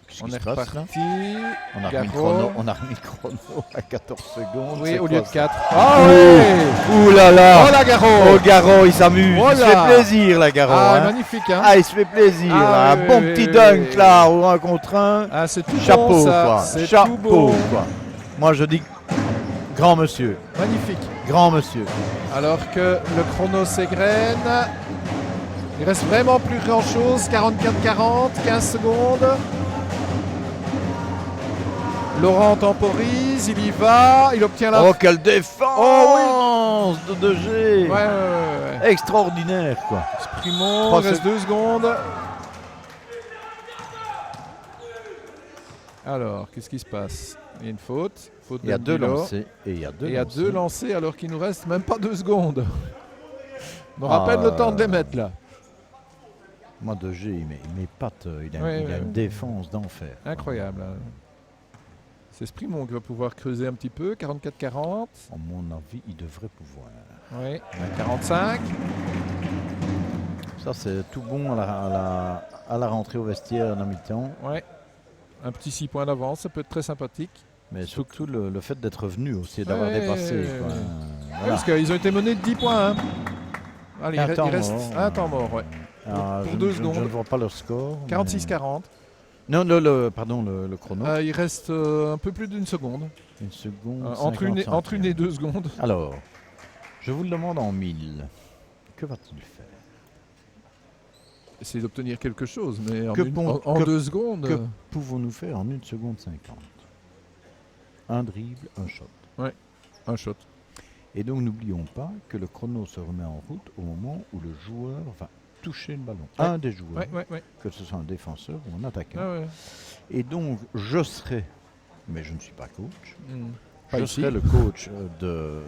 qu'est-ce On qui est se passe, là reparti. on a, remis le Garo. chrono, on a remis le chrono à 14 secondes. Oui, C'est au quoi, lieu de ça 4. Ah oui. Ouh là là. Oh la Garo. Oh Garo, il s'amuse. Oh Il se là. fait plaisir, la Garo. Ah, hein. magnifique, hein. Ah, il se fait plaisir. Ah, là. oui, Un bon oui, petit oui, dunk oui. là, ou 1 contre 1. Ah, c'est tout Chapeau, bon, ça. quoi. C'est tout Chapeau, beau. quoi. Moi, je dis grand monsieur. Magnifique. Grand monsieur. Alors que le chrono s'égrène. Il reste vraiment plus grand chose. 44-40, 15 secondes. Laurent temporise, il y va, il obtient la... Oh, quelle défense de De Gea. Ouais. Extraordinaire, quoi. Sprimon, 3 il reste 2 secondes. Alors, qu'est-ce qui se passe? Il y a une faute. Faute Il y a de 2 Mbilo. lancés. Et il y a 2 Et il y a 2 lancés alors qu'il nous reste même pas 2 secondes. On aura à peine le temps de les mettre là. Moi, De Gea, il met pattes. Il a, Ouais, il a ouais, une ouais. défense d'enfer. Incroyable. Hein. C'est Sprimon qui va pouvoir creuser un petit peu. 44-40. À mon avis, il devrait pouvoir. Oui. 45. Ça, c'est tout bon à la rentrée au vestiaire à la mi-temps. Ouais. Un petit 6 points d'avance, ça peut être très sympathique. Mais surtout le fait d'être venu aussi, d'avoir Ouais, dépassé. Quoi. ouais. Voilà. Parce qu'ils ont été menés de 10 points. Hein. Allez, Un temps il reste mort. un temps mort. Ouais. pour 2 Je ne secondes. vois pas leur score. 46-40. Non, pardon, le chrono. Il reste un peu plus d'une seconde. Une seconde. Entre une et 2 secondes. Alors, je vous le demande en 1000. Que va-t-il faire? Essayer d'obtenir quelque chose, mais Que 2 secondes. Que pouvons-nous faire en 1 seconde 50? Un dribble, un shot. Un shot. Et donc n'oublions pas que le chrono se remet en route au moment où le joueur va toucher le ballon. Ouais. Un des joueurs, Ouais. que ce soit un défenseur ou un attaquant. Ouais. Et donc je serai, mais je ne suis pas coach, Pas je ici. serai le coach de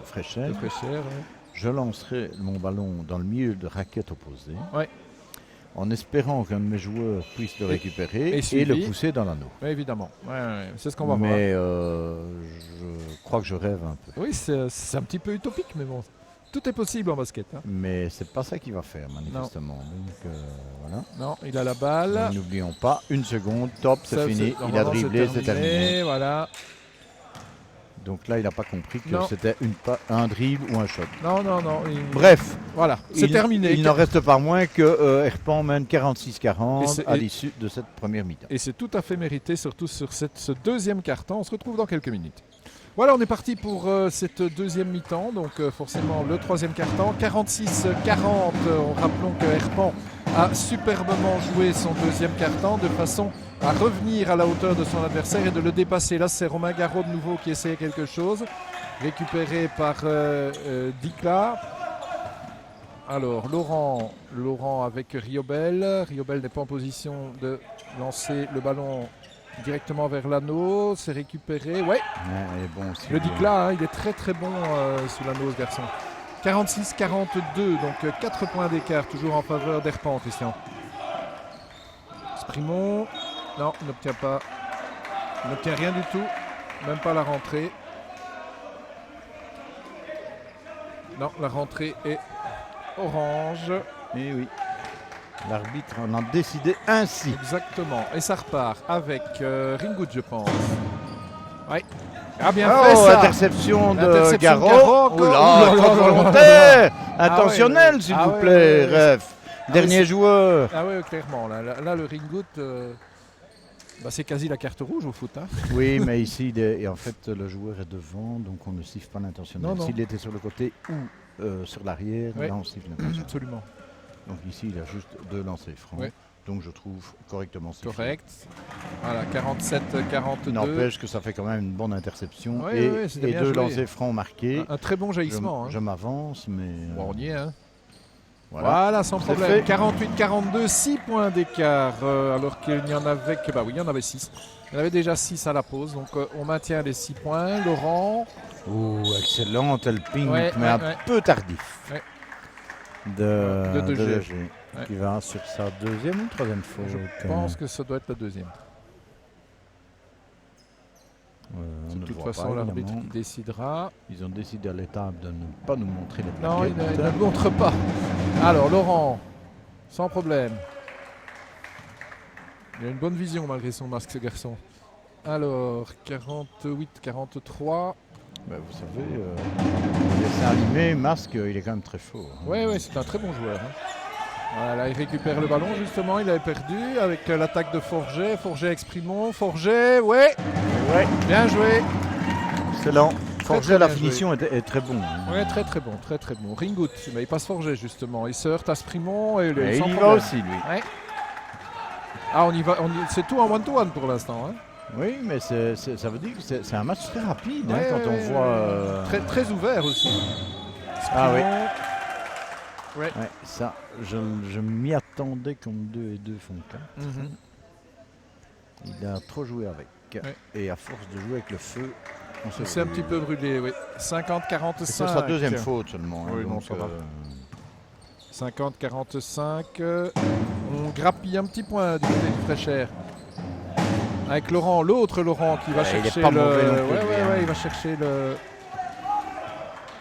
Fréchère. De Fréchère, ouais. Je lancerai mon ballon dans le milieu de raquette opposée. Ouais. En espérant qu'un de mes joueurs puisse le récupérer et et suivi. le pousser dans l'anneau. Ouais, évidemment. Ouais. C'est ce qu'on va voir. Mais je crois que je rêve un peu. Oui, c'est un petit peu utopique, mais bon. Tout est possible en basket. Hein. Mais c'est pas ça qu'il va faire manifestement. Donc voilà. Non, il a la balle. Donc, n'oublions pas, 1 seconde, top, c'est Ça, fini. Il a normalement, dribblé, c'est terminé. Voilà. Donc là, il n'a pas compris que Non. c'était un dribble ou un shot. Non. Bref, Voilà, c'est terminé. Il n'en reste pas moins que Herpan mène 46-40 à Et- l'issue de cette première mi-temps. Et c'est tout à fait mérité, surtout sur ce deuxième quart-temps. On se retrouve dans quelques minutes. Voilà, on est parti pour cette deuxième mi-temps. Donc forcément, le troisième quart-temps. 46-40. Rappelons que Herpan a superbement joué son deuxième quart-temps de façon à revenir à la hauteur de son adversaire et de le dépasser. Là, c'est Romain Garot de nouveau qui essayait quelque chose. Récupéré par Dicla. Alors, Laurent avec Riobel. Riobel n'est pas en position de lancer le ballon directement vers l'anneau. C'est récupéré. Ouais, Ouais, et bon, le Dicla, hein, il est très très bon sous l'anneau, ce garçon. 46-42, donc 4 points d'écart, toujours en faveur d'Herpan, Christian. Sprimon, non, il n'obtient pas. Il n'obtient rien du tout, même pas la rentrée. Non, la rentrée est orange. Eh oui. L'arbitre en a décidé ainsi. Exactement. Et ça repart avec Ringout, je pense. Oui. Ah, bien Oh, fait ça. interception de Interception de Garot. Garot, Oula, encore. faute volontaire. Intentionnel, ouais. s'il Ah vous ouais, plaît, ouais, ouais. ref. Ah Dernier ouais, joueur. Ah oui, clairement. Là, le Ringout, c'est quasi la carte rouge au foot. Hein. Oui, mais ici, et en fait, le joueur est devant, donc on ne siffle pas l'intentionnel. Non. S'il était sur le côté ou sur l'arrière, Ouais. là, on siffle l'intentionnel. Absolument. Donc ici, il a juste 2 lancers francs. Ouais. Donc je trouve correctement sifflé. Correct. Voilà, 47-42. N'empêche que ça fait quand même une bonne interception. Ouais, et ouais, c'était et bien 2 joué. lancers francs marqués. Un très bon jaillissement. Je m'avance, mais... Bon, on y est. Hein. Voilà. Sans C'est problème. fait. 48-42, 6 points d'écart. Alors qu'il n'y en avait que. Bah oui, il y en avait 6. Il y en avait déjà 6 à la pause. Donc on maintient les 6 points. Laurent. Oh, excellent helping, Ouais, mais ouais, un ouais. peu tardif. Ouais. De De De G. G, Ouais. qui va sur sa deuxième ou troisième faute. Je pense que ça doit être la deuxième. On De ne toute le voit façon, pas, l'arbitre évidemment. qui décidera. Ils ont décidé à l'étape de ne pas nous montrer les Non, il plaquettes. ne le montre pas. Alors, Laurent, sans problème. Il a une bonne vision malgré son masque, ce garçon. Alors, 48-43. Bah, vous savez, dessin animé, masque, il est quand même très fort. Hein. Ouais, c'est un très bon joueur. Hein. Voilà, il récupère le ballon justement, il avait perdu avec l'attaque de Forget. Forget exprimons. Forget, ouais, bien joué. Excellent. Forger, la bien finition est très bon. Hein. Ouais, très très bon, très très bon. Ringout, mais il passe Forget justement. Il se heurte à Sprimon et, Et sans il y va problème. aussi, lui. Ouais. Ah, c'est tout en one-to-one pour l'instant. Hein. Oui, mais ça veut dire que c'est un match très rapide hein, Ouais, quand on voit. Très, très ouvert aussi. Ah oui. Sprimon. Ouais, ça, je m'y attendais comme 2 et 2 font 4. Mhm. Il a trop joué avec. Ouais. Et à force de jouer avec le feu, on se C'est un petit peu brûlé, oui. 50-45. C'est sa deuxième faute seulement. Oui, non, donc, ça va. 50-45. On grappille un petit point du côté du Fréchère. Avec Laurent, l'autre Laurent qui va Ouais, il est chercher pas le. mauvais non plus, Ouais, lui, hein. il va chercher le.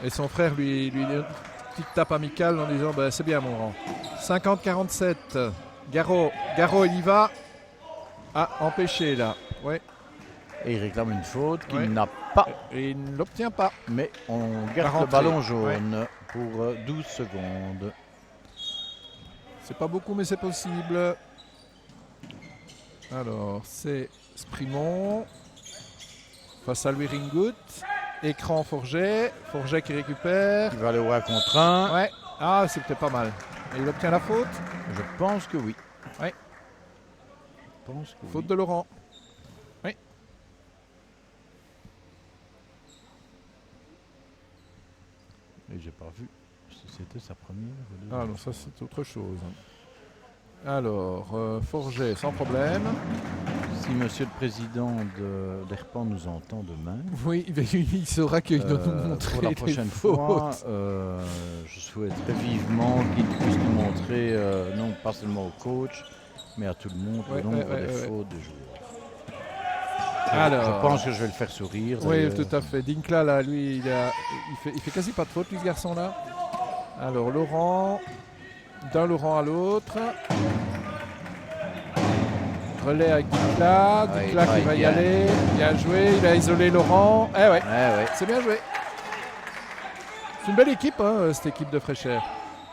Et son frère lui donne une petite tape amicale en disant bah, c'est bien mon rang. 50-47. Garot, il y va. Ah, empêché là. Ouais. Et il réclame une faute qu'il Ouais. n'a pas. Et il ne l'obtient pas. Mais on La garde le rentrée. ballon jaune pour 12 secondes. C'est pas beaucoup, mais c'est possible. Alors, c'est Sprimon. Face à lui, Ringout. Écran, Forget. Forget qui récupère. Il va aller au 1 contre 1. Ouais. Ah, c'est peut-être pas mal. Et il obtient la faute. Je pense que oui. Ouais. Je pense que Faute oui. de Laurent. Oui. Et j'ai pas vu si c'était sa première. Ah non, ça c'est autre chose. Alors, Forget, sans problème. Si monsieur le président d'Herpan nous entend demain, Oui, il saura qu'il doit nous montrer pour la les prochaine fautes. fois, je souhaiterais vivement qu'il puisse nous montrer, non pas seulement au coach, mais à tout le monde, le nombre des fautes des joueurs. Alors, je pense que je vais le faire sourire. Oui, tout à fait. Dinkla, là, lui, il fait quasi pas de faute, lui, ce garçon-là. Alors, Laurent, d'un Laurent à l'autre. Relais avec Dinkla, Dinkla qui va y aller. Bien joué, il a isolé Laurent. Eh ouais, c'est bien joué. C'est une belle équipe, hein, cette équipe de Fréchère.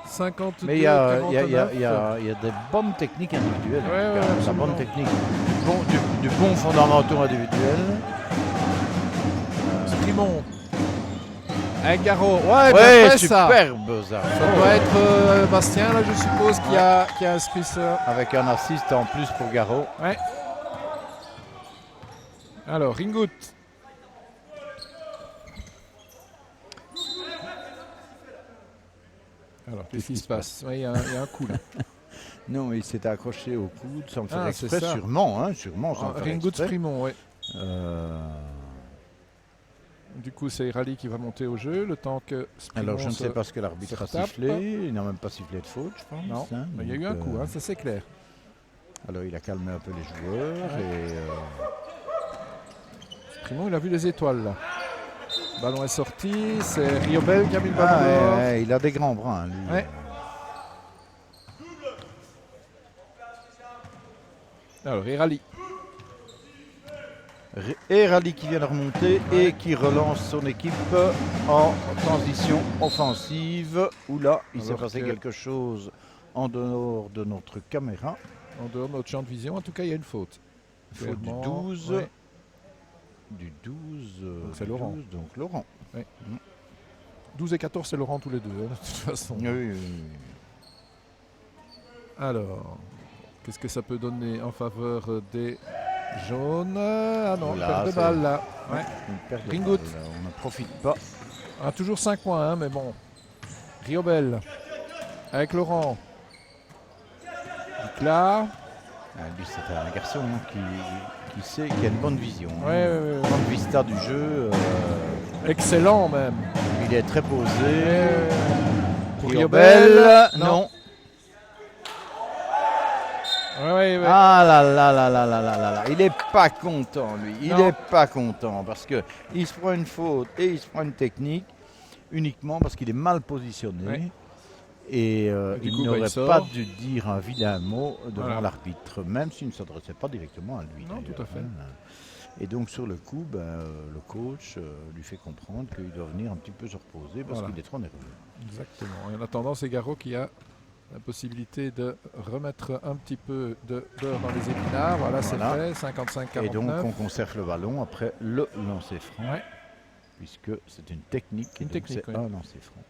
52, mais il y a des bonnes techniques individuelles. La bonne technique. Du bon fondamental individuel. Sprimon. Avec Garot. Ouais, superbe ça. Ça doit être Bastien, là, je suppose, qui a inscrit ça. Avec un assist en plus pour Garot. Ouais. Alors, Ringout. Alors, qu'est-ce qui se passe? Oui, il y a un coup là. Non, il s'est accroché au coude sans le faire exprès, c'est ça. sûrement sans le faire Ringout exprès. Sprimon, oui. Du coup, c'est Rally qui va monter au jeu, le temps que Sprimon. Alors, je ne sais pas ce que l'arbitre a sifflé. Il n'a même pas sifflé de faute, je pense. Non, mais il y a eu un coup, ça c'est clair. Alors, il a calmé un peu les joueurs. Sprimon, il a vu les étoiles là. Le ballon est sorti, c'est Riobel qui a mis le ballon. Il a des grands bras, lui. Ouais. Alors, Rally. Et Rally qui vient de remonter et qui relance son équipe en transition offensive. Oula, il s'est passé quelque chose en dehors de notre caméra. En dehors de notre champ de vision, en tout cas, il y a une faute. Faute du 12. Ouais. Du 12. C'est Laurent. 12, donc Laurent. Ouais. 12 et 14, c'est Laurent tous les deux, de toute façon. Oui. Alors, qu'est-ce que ça peut donner en faveur des jaunes? Ah non, perte de balle là. Ouais. Ringout. On ne profite pas. Toujours 5 points, mais bon. Riobel. Avec Laurent. Là. Lui, c'est un garçon qui sait, qui a une bonne vision. Une bonne vista du jeu. Excellent même. Il est très posé. Pour Riobel, non. Ouais. Ah là. Il est pas content, lui. Il est pas content parce que il se prend une faute et il se prend une technique uniquement parce qu'il est mal positionné. Ouais. Et il n'aurait pas dû dire un vilain mot devant l'arbitre, même s'il ne s'adressait pas directement à lui. Non, tout à fait. Et donc sur le coup, le coach lui fait comprendre qu'il doit venir un petit peu se reposer parce qu'il est trop nerveux. Exactement. Et en attendant, c'est Garot qui a la possibilité de remettre un petit peu de beurre dans les épinards. Voilà. C'est fait, 55-49. Et donc on conserve le ballon après le lancer franc, puisque c'est une technique. C'est un lancer franc.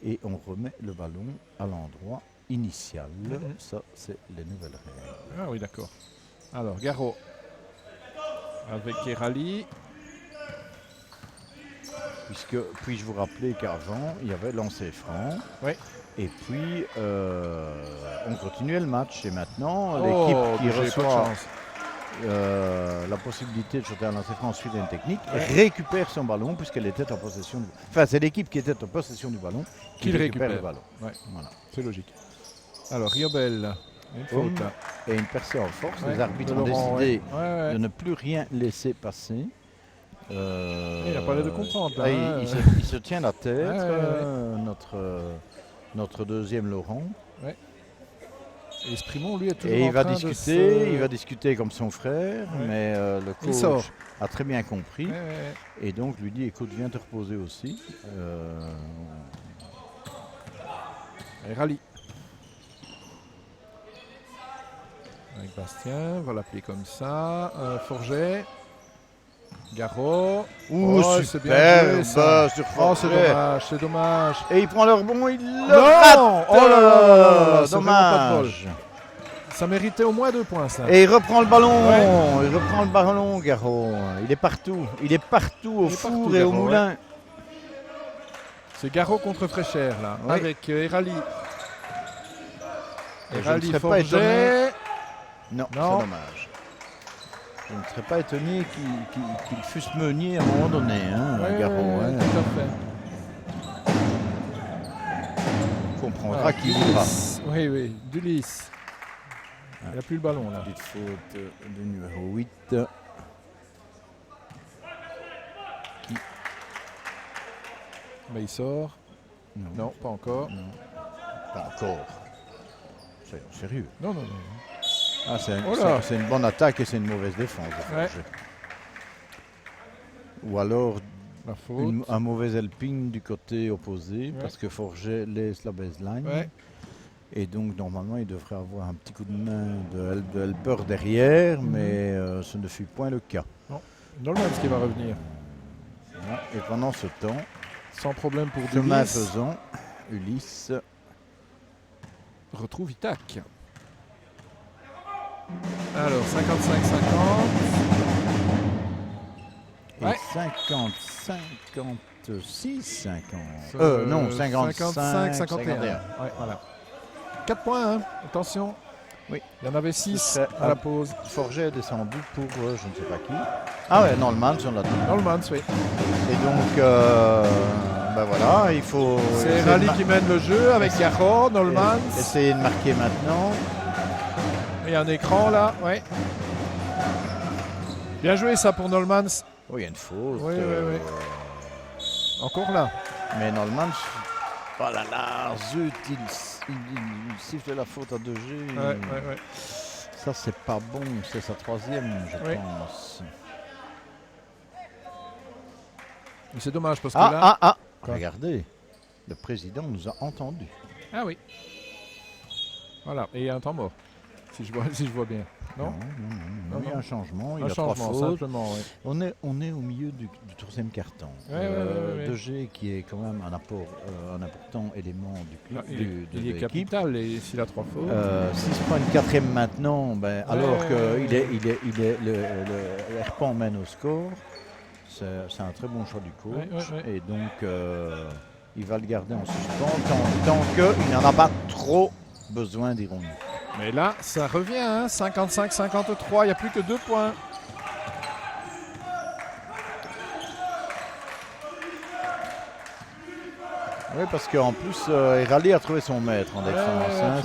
Et on remet le ballon à l'endroit initial. Ça, c'est les nouvelles règles. Ah oui, d'accord. Alors, Garot avec Rally. Puis-je vous rappeler qu'avant, il y avait lancer franc. Oui. Et puis, on continuait le match. Et maintenant, l'équipe qui reçoit la possibilité de shooter un lancer franc ensuite d'une technique récupère son ballon puisqu'elle était en possession. Enfin, c'est l'équipe qui était en possession du ballon qui récupère le ballon. Ouais. Voilà. C'est logique. Alors, Riobel, une faute. Et une percée en force. Les arbitres ont décidé de ne plus rien laisser passer. Il a pas l'air de comprendre. Là, il se tient la tête, notre deuxième Laurent. Ouais. Et Sprimon, lui, est toujours il va discuter comme son frère, mais le coach a très bien compris. Et donc lui dit, écoute, viens te reposer aussi. Et Rally. Avec Bastien, on va l'appeler comme ça. Forget. Garot. Ouh, Oh, super, c'est bien joué, ça. sur Oh, c'est Forget. dommage, c'est dommage. Et il prend le rebond, il le Non, rate. oh là là là là là, c'est vraiment pas de bol. Dommage. Ça méritait au moins 2 points, ça. Et il reprend le ballon. Ouais. Il reprend le ballon, Garot. Il est partout. Il est partout au Il est four partout, et au Garot, moulin. C'est Garot contre Fréchère, là. Oui. Avec Erali. Je ne Erali, serais pas Forget. étonné. Non, c'est Non. dommage. Je ne serais pas étonné qu'il fût meunier à un moment donné, hein, Garot. Ouais, hein. tout à fait. On comprendra Ah, qu'il Dulis. ira. Oui, oui, Dulis. Il n'a plus le ballon, là. Petite faute du numéro 8. Mais il sort. Non, Non, pas encore. non, pas encore. C'est sérieux. Non, non, non. Ah, Oh là. c'est une bonne attaque et c'est une mauvaise défense. de Ouais. Forget. Ou alors La faute. un mauvais helping du côté opposé Ouais. parce que Forget laisse la baseline. Ouais. Et donc normalement il devrait avoir un petit coup de main de helper derrière, mais ce ne fut point le cas. Nolmans qui va revenir. Voilà. Et pendant ce temps, Sans problème pour chemin Dulis. faisant, Ulysse Retrouve Itac. Alors, 55-50. et Ouais. 50, 56, 50. Euh, Non, 55, 51. 51. Ouais, voilà. 4 points, hein. Attention. Oui. Il y en avait 6 C'est à la pause. Forget est descendu pour je ne sais pas qui. Ah ouais, Nolmans, on l'a dit. Nolmans, oui. Et donc, ben voilà, il faut C'est essayer Rally de qui mène le jeu avec Garot, Nolmans. essayer de marquer maintenant. Il y a un écran là, ouais. Bien joué ça pour Nolmans. Oh, il y a une faute. Oui, oui, oui. Encore là. Mais Nolmans, oh là là, zut, il siffle la faute à 2G. Ouais, ouais, ouais. Ça, c'est pas bon, c'est sa troisième, je Oui. pense. Mais c'est dommage parce que là. Quoi? Regardez, le président nous a entendus. Ah oui. Voilà, et il y a un temps mort. Si je vois bien. Non, non, Non, il y a non. un changement, il Un a 3 changement, fautes. simplement, oui. On est au milieu du troisième carton. Ouais. 2G qui est quand même un important élément du Là, club, il de est l'équipe. capital et s'il a 3 fautes. 6 points de quatrième maintenant, ben, alors ouais. le Herpan mène au score. C'est un très bon choix du coach. Ouais. Et donc il va le garder en suspens tant qu'il n'en a pas trop besoin, dirons-nous. Mais là, ça revient, hein, 55-53, il n'y a plus que 2 points. Oui, parce qu'en plus, Erali a trouvé son maître en défense. Hein,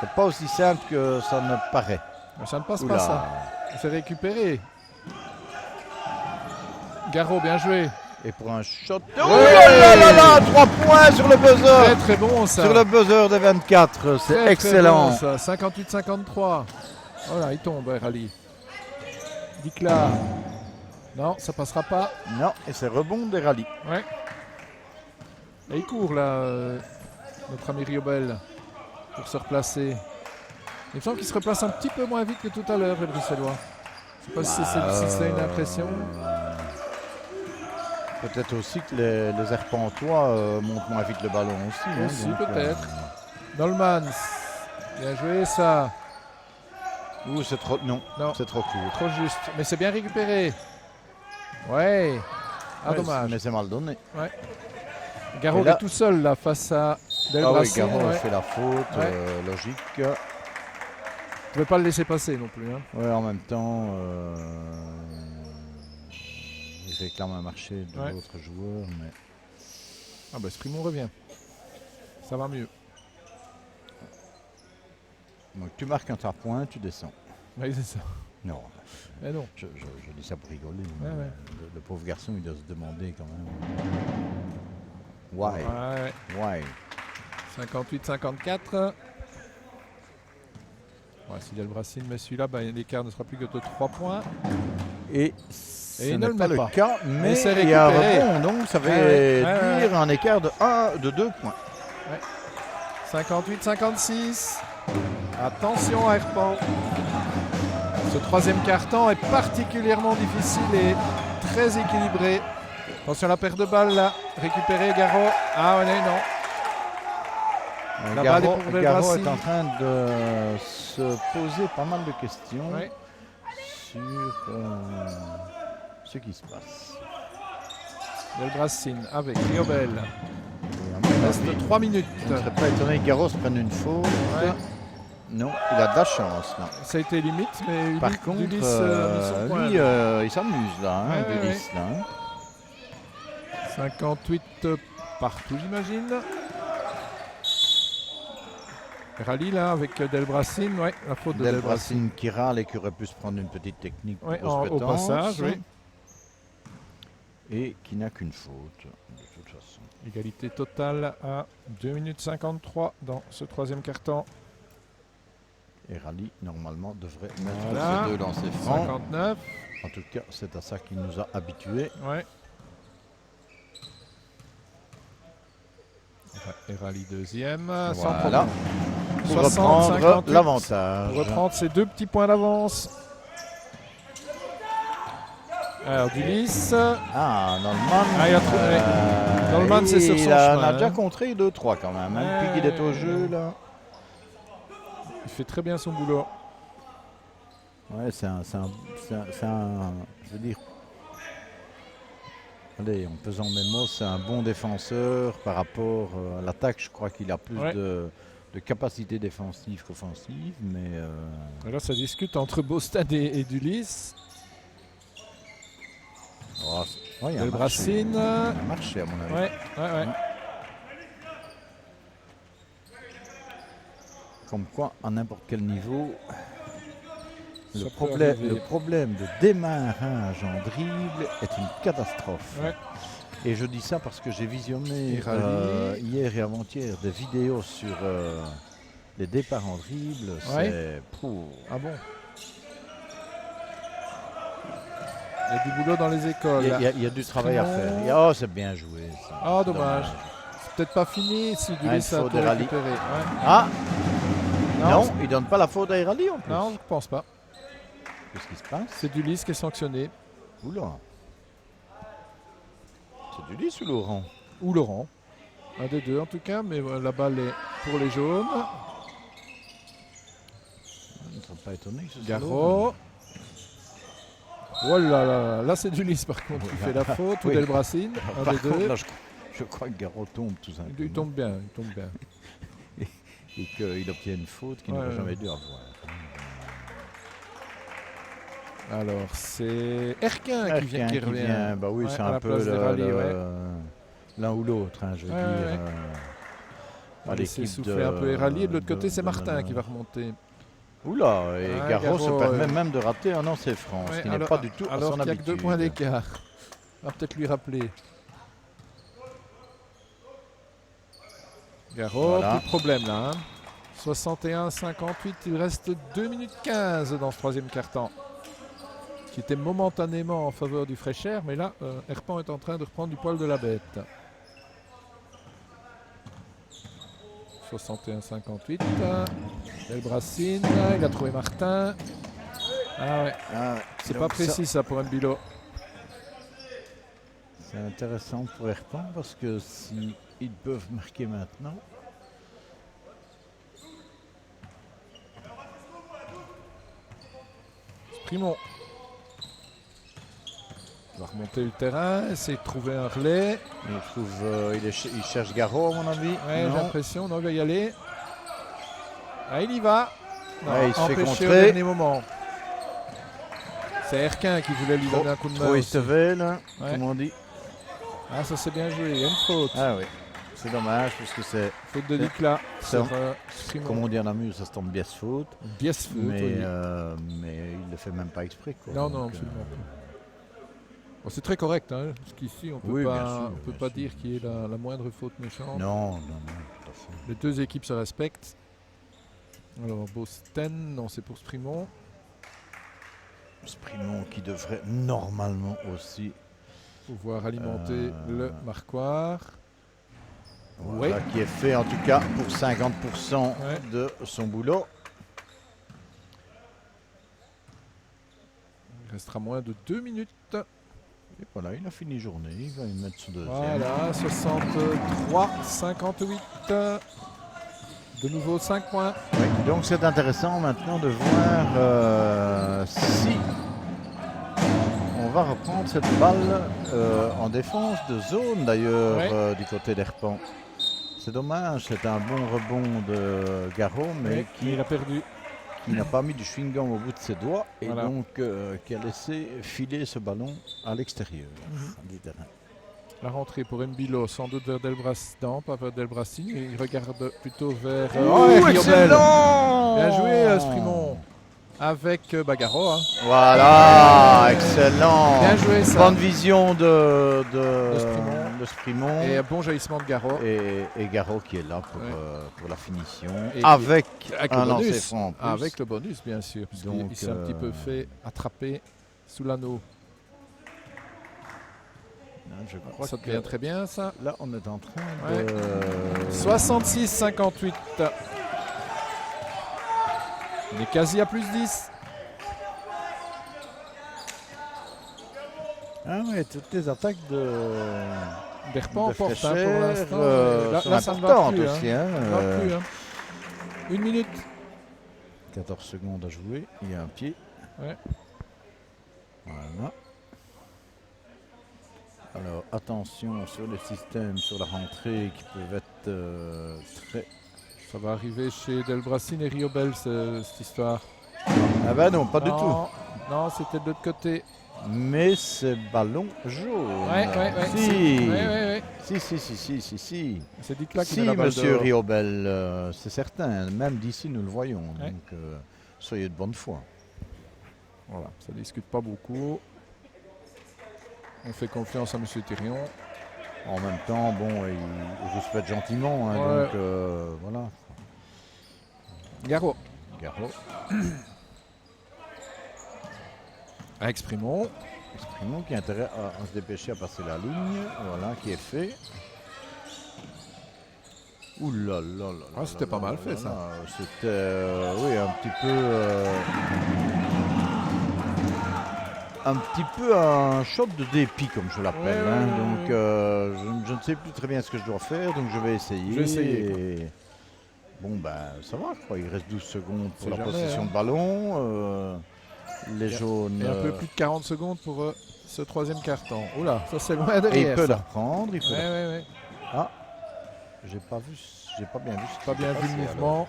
c'est pas aussi simple que ça ne paraît. Ça ne passe Oula. pas ça. C'est récupéré. Garot, bien joué. Et pour un shot. Oh là là là, 3 points sur le Très buzzer. très bon ça. Sur le buzzer de 24, c'est Très, excellent. très bon, ça. 58-53. Voilà, il tombe, Rally. Dicla. Non, ça passera pas. Non, et c'est rebond des rallyes. Ouais. Et il court là, notre ami Riobel, pour se replacer. Il me semble qu'il se replace un petit peu moins vite que tout à l'heure, les Bruxellois. Je sais pas si c'est une impression. Peut-être aussi que les Herpentois montent moins vite le ballon aussi. hein, Aussi, donc, peut-être. Nolmans. Bien joué ça. Ouh, c'est trop. Non, Non. c'est trop court. Trop juste. Mais c'est bien récupéré. Ouais. Ah, Ouais, dommage. Mais c'est mal donné. Garot Et là- est tout seul là face à Del Ah oui, Brassing, Garot a ouais. fait la faute, Ouais. logique. Tu ne pouvais pas le laisser passer non plus. Hein. Ouais, en même temps, il réclame un marché de Ouais. l'autre joueur. Mais... Ah bah Sprimon revient. Ça va mieux. Donc tu marques un 3 points, tu descends. Oui, c'est ça. Non, Mais non. je dis ça pour rigoler. mais Ouais. Le pauvre garçon, il doit se demander quand même. Why? Ouais. Why? 58-54. Ouais, si Del Brassing met celui-là, bah, l'écart ne sera plus que de 3 points. Et Ce il ne n'est le pas met le pas. cas, mais c'est il y a un récupéré. rebond, donc ça Ouais, veut ouais. dire un écart de 2 points. 58-56. Attention à Herpan. Ce troisième quart-temps est particulièrement difficile et très équilibré. Attention à la perte de balle là. Récupéré Garot. Ah ouais, non. La balle est pour Garot Delbrassi. est en train de se poser pas mal de questions Ouais. sur ce qui se passe. Delbrassin avec Riobel. Et à Il mon reste avis, 3 minutes. je ne serais pas étonné que Garros prenne une faute. Ouais. Non, il a de la chance là. Ça a été limite, mais Par contre, Dulis a mis son point. lui, il s'amuse là, hein, Ouais, Dulis, là, hein. 58 partout, j'imagine. Rallye là avec Delbrassin, ouais, la faute de Delbrassin. Delbrassin qui râle et qui aurait pu se prendre une petite technique Ouais, pour au passage, oui. Et qui n'a qu'une faute, de toute façon. Égalité totale à 2 minutes 53 dans ce troisième quart-temps. Et Rally, normalement, devrait mettre Voilà. ses 2 lancers francs. 59. En tout cas, c'est à ça qu'il nous a habitués. Ouais. Et Rally deuxième. Sans Voilà. problème. Pour 60, reprendre 58. l'avantage. Pour reprendre ses 2 petits points d'avance. Alors Dulis. Ah, Nolman. Ah, il a trouvé. Nolman, c'est sur son Il en chemin, a déjà hein. contré 2-3 quand même. Hein, depuis qu'il est au jeu, là. Il fait très bien son boulot. Ouais, c'est un. Je veux dire. Allez, en pesant mes mots, c'est un bon défenseur par rapport à l'attaque. Je crois qu'il a plus de capacité défensive qu'offensive. Mais. Là, ça discute entre Bostad et Dulis. Oh, il y a Delbrassin. un marché, à mon avis. Ouais. Comme quoi, à n'importe quel niveau, Ça le peut arriver. problème de démarrage en dribble est une catastrophe. Ouais. Et je dis ça parce que j'ai visionné hier et avant-hier des vidéos sur les départs en dribble. Ouais. C'est... Ah bon? Il y a du boulot dans les écoles. Il y a du travail à faire. Oh, c'est bien joué. Ça. Ah, dommage. C'est peut-être pas fini si Dulis a faute tout de Rally. récupéré. Ouais. Ah non, il donne pas la faute à Irali en plus. Non, je pense pas. Qu'est-ce qui se passe? C'est Dulis qui est sanctionné. Oula. C'est Dulis ou Laurent? Ou Laurent. Un des deux en tout cas, mais la balle est pour les jaunes. Ils ne sont pas étonnés que ce soit Garot. Laurent. Oh là là, là c'est Dulis par contre qui fait la faute. Ou Oui. Delbrassin, un Par des contre, deux. là, je crois que Garot tombe tout simplement. Il tombe bien, il tombe bien. Et qu'il obtient une faute qu'il n'aurait jamais dû avoir. Alors c'est Erquin qui revient. Bah oui, Ouais, c'est à un la peu place de Rally, l'un ou l'autre, hein, je veux dire. On va laisser souffler un peu Erali. Et de l'autre côté, c'est Martin qui va remonter. Oula, et Garot se Garot, permet même de rater un lancer franc, ce qui n'est pas du tout à alors son qu'il n'y a que habitude. 2 points d'écart. On va peut-être lui rappeler. Garot, Voilà. plus de problème là. 61-58, il reste 2 minutes 15 dans ce troisième quart-temps. Qui était momentanément en faveur du Fréchère, mais là, Herpan est en train de reprendre du poil de la bête. 61-58. Delbrassin, il a trouvé Martin. Ah ouais, c'est pas précis ça pour Mbilo. C'est intéressant pour Herpan parce que s'ils peuvent marquer maintenant. Primon. Il va remonter le terrain, essayer de trouver un relais. Il cherche Garot à mon avis. Ouais, j'ai l'impression, non, il va y aller. Ah, il y va. Non, Ouais, il se fait empêché contrer. au dernier moment. C'est Erquin qui voulait lui donner un coup de main. Trop aussi. Estevel, Ouais. comme on dit. Ah, ça c'est bien joué, il y a une faute. Ah oui, c'est dommage parce que c'est, Faute de Dicla. ça- sur comme on dit en Namur, ça se tombe bien ce faute. Bies faute. Mais, oui. mais il ne le fait même pas exprès. Quoi. Non, Donc, non, absolument pas. Bon, c'est très correct, hein, parce qu'ici on peut Oui, bien pas, sûr, on peut bien pas sûr. dire qu'il y ait la moindre faute méchante. Non, tout à fait. Les deux équipes se respectent. Alors Bosten, non, c'est pour Sprimont. Sprimont qui devrait normalement aussi pouvoir alimenter le marquoir. Voilà, qui est fait en tout cas pour 50% de son boulot. Il restera moins de 2 minutes. Et voilà, il a fini journée, il va y mettre son deuxième. Voilà, 63, 58. De nouveau 5 points. Oui, donc c'est intéressant maintenant de voir si on va reprendre cette balle en défense de zone d'ailleurs du côté d'Herpan. C'est dommage, c'est un bon rebond de Garot, mais qui a perdu. Qui n'a pas mis du chewing-gum au bout de ses doigts et voilà. donc qui a laissé filer ce ballon à l'extérieur du terrain. La rentrée pour Mbilo, sans doute vers Delbras, non, pas vers Delbrassi, il regarde plutôt vers excellent. Bien joué Sprimont avec Bagaro. Hein. Voilà, excellent. Bien joué ça. Bonne vision de Sprimont. Et un bon jaillissement de Garot. Et Garot qui est là pour la finition. Et avec un lancer franc en plus. Avec le bonus bien sûr, puisqu'il s'est un petit peu fait attraper sous l'anneau. Je crois ça devient très bien ça. Là on est en train de... 66-58. On est quasi à plus 10. Ah ouais, toutes les attaques d'Herpan portent pour l'instant. Là ça ne va plus. Aussi, hein. 1 minute. 14 secondes à jouer. Il y a un pied. Ouais. Voilà. Alors attention sur les systèmes, sur la rentrée qui peuvent être très... Ça va arriver chez Delbrassin et Riobel cette histoire. Ah ben non, pas du tout. Non, c'était de l'autre côté. Mais c'est ballon jaune. Si. C'est Dicla qui met la balle monsieur Riobel, c'est certain. Même d'ici nous le voyons. Donc soyez de bonne foi. Voilà, ça ne discute pas beaucoup. On fait confiance à M. Thirion. En même temps, bon, il vous souhaite gentiment. Hein, donc voilà. Garot. Avec Sprimont. Sprimont qui a intérêt à se dépêcher à passer la ligne. Voilà, qui est fait. Ouh là là là. Ah, c'était pas mal fait ça. C'était, oui, un petit peu un shot de dépit comme je l'appelle. Donc je ne sais plus très bien ce que je dois faire, donc je vais essayer. Bon ben ça va, je crois. Il reste 12 secondes pour la possession de ballon. Les jaunes. Et un peu plus de 40 secondes pour ce troisième carton. Oula, ça c'est loin derrière. Et il peut la reprendre. Ah, j'ai pas bien vu. Pas bien vu le mouvement.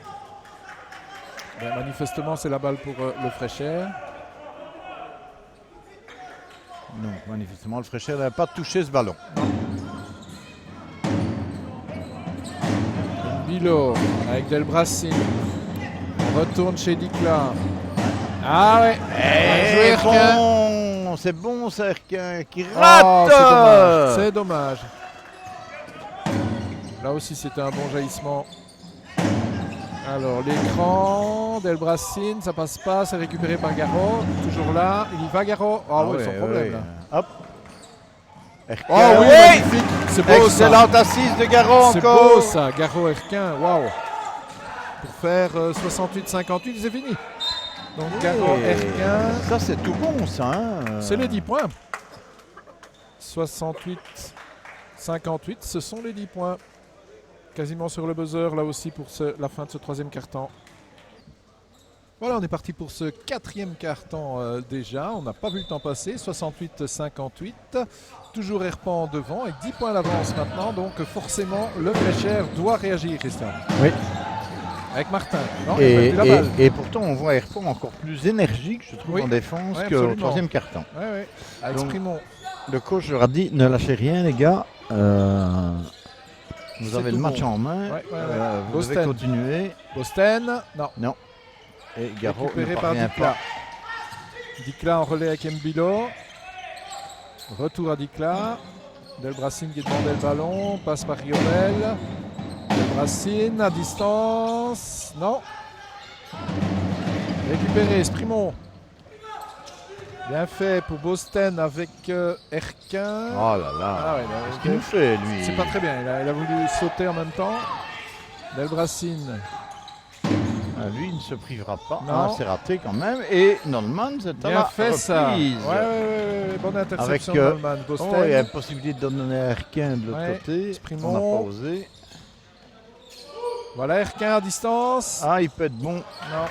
Ben, manifestement c'est la balle pour le Fréchère. Non, manifestement, le Fréchère n'a pas touché ce ballon. Bilo avec Delbrassin. On retourne chez Dicla. Ah ouais. C'est bon, ça, Herquin qui rate. C'est dommage. Là aussi, c'était un bon jaillissement. Alors, l'écran, Delbrassin, ça passe pas, c'est récupéré par Garot. Toujours là, il y va Garot. Ah oui, sans problème. Là. Hop. Herquin, oh oui, magnifique. C'est beau. Excellente assise de Garot encore. C'est beau ça, Garot Herquin, waouh. Pour faire 68-58, c'est fini. Donc Garot Herquin. Ça c'est tout bon ça. C'est les 10 points. 68-58, ce sont les 10 points. Quasiment sur le buzzer là aussi pour la fin de ce troisième quart-temps. Voilà, on est parti pour ce quatrième quart-temps déjà. On n'a pas vu le temps passer. 68-58. Toujours Herpan devant avec 10 points d'avance maintenant. Donc forcément, le Fréchère doit réagir, Christian. Oui. Avec Martin. Non, et pourtant, on voit Herpan encore plus énergique, je trouve, en défense qu'au troisième quart-temps. Oui. Exprimons. Le coach leur a dit, ne lâchez rien, les gars. Vous avez le match en main. Vous devez continuer. Bosten, non. Et Garot récupéré par Dicla. Dicla en relais avec Mbilo. Retour à Dicla. Delbrassin qui demandait le ballon. Passe par Riobel. Delbrassin à distance. Non. Récupéré, Sprimont. Bien fait pour Bosten avec Erquin. Oh là là. Ah ouais, Qu'est-ce qu'il nous fait, lui? c'est pas très bien. Il a voulu sauter en même temps. Delbracine. Ah, lui, il ne se privera pas. Non. Ah, c'est raté quand même. Et Nolman, c'est à Bien la fait ça. reprise. Ouais. Bonne interception Avec, de Nolman. Bosten. Oh, il y a une possibilité de donner à Erquin de l'autre Ouais. côté. Sprimont. On n'a pas osé. Voilà Erquin à distance. Ah, il peut être bon. Non.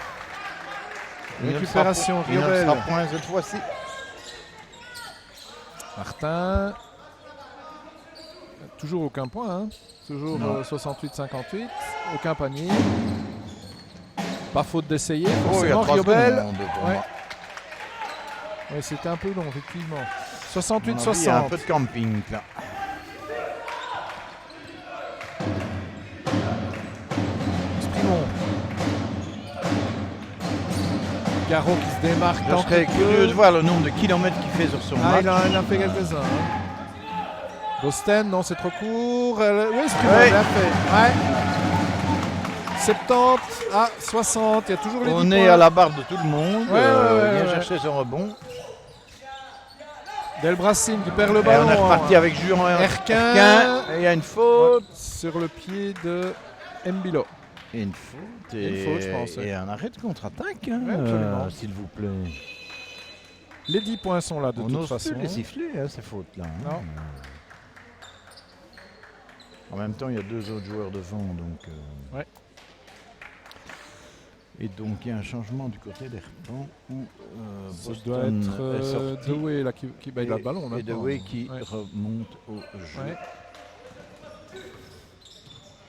Il ne Récupération, il ne Riobel. sera point cette fois-ci. Martin. Toujours aucun point. Hein. Toujours Non. 68-58. Aucun panier. Pas faute d'essayer. Oh, il y a Forcément, 3 Riobel. secondes pour Ouais. moi. Oui, c'était un peu long, effectivement. À mon avis, il y a un peu 68-60. de camping là. Sprimont. Garot qui se démarque. Je tant serais que curieux peu. de voir le nombre de kilomètres qu'il fait sur son Ah, match. il en fait quelques-uns. Hein. Bosten, non, c'est trop court. Oui, Sprimont, Ouais. bien fait. Ouais. 70 à 60. Il y a toujours les 10 On est points. à la barre de tout le monde. Ouais, il vient ouais. chercher son rebond. Delbracine qui perd le Et ballon. on est reparti avec Juan Erquin. Et il y a une faute. Sur le pied de Mbilo. Et une faute. Et une faute, je pense, ouais. Et un arrêt de contre-attaque, hein, Ouais, absolument. s'il vous plaît. Les 10 points sont là de On toute n'ose façon. plus les siffler, hein, ces fautes-là. hein. Non. En même temps, il y a 2 autres joueurs devant. Donc, Ouais. Et donc, il y a un changement du côté d'Herpan où Ça Boston doit être est sorti. Dewey là, qui il a le ballon. Et maintenant. Dewey qui Ouais. remonte au jeu. Ouais.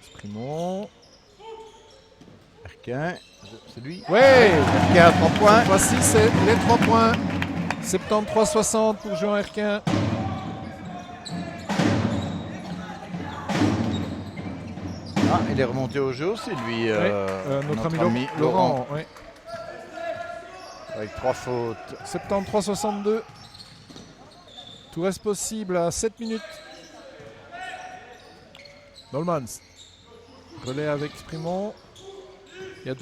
Sprimont. Erquin, c'est lui. Ouais. Erquin à 3 points. Cette fois-ci, c'est les 3 points. 73-60 pour Jean Erquin. Ah, il est remonté au jeu aussi, lui. Notre ami Laurent. Ouais. Avec 3 fautes. 73-62. Tout reste possible à 7 minutes. Nolmans. Relais avec Sprimont.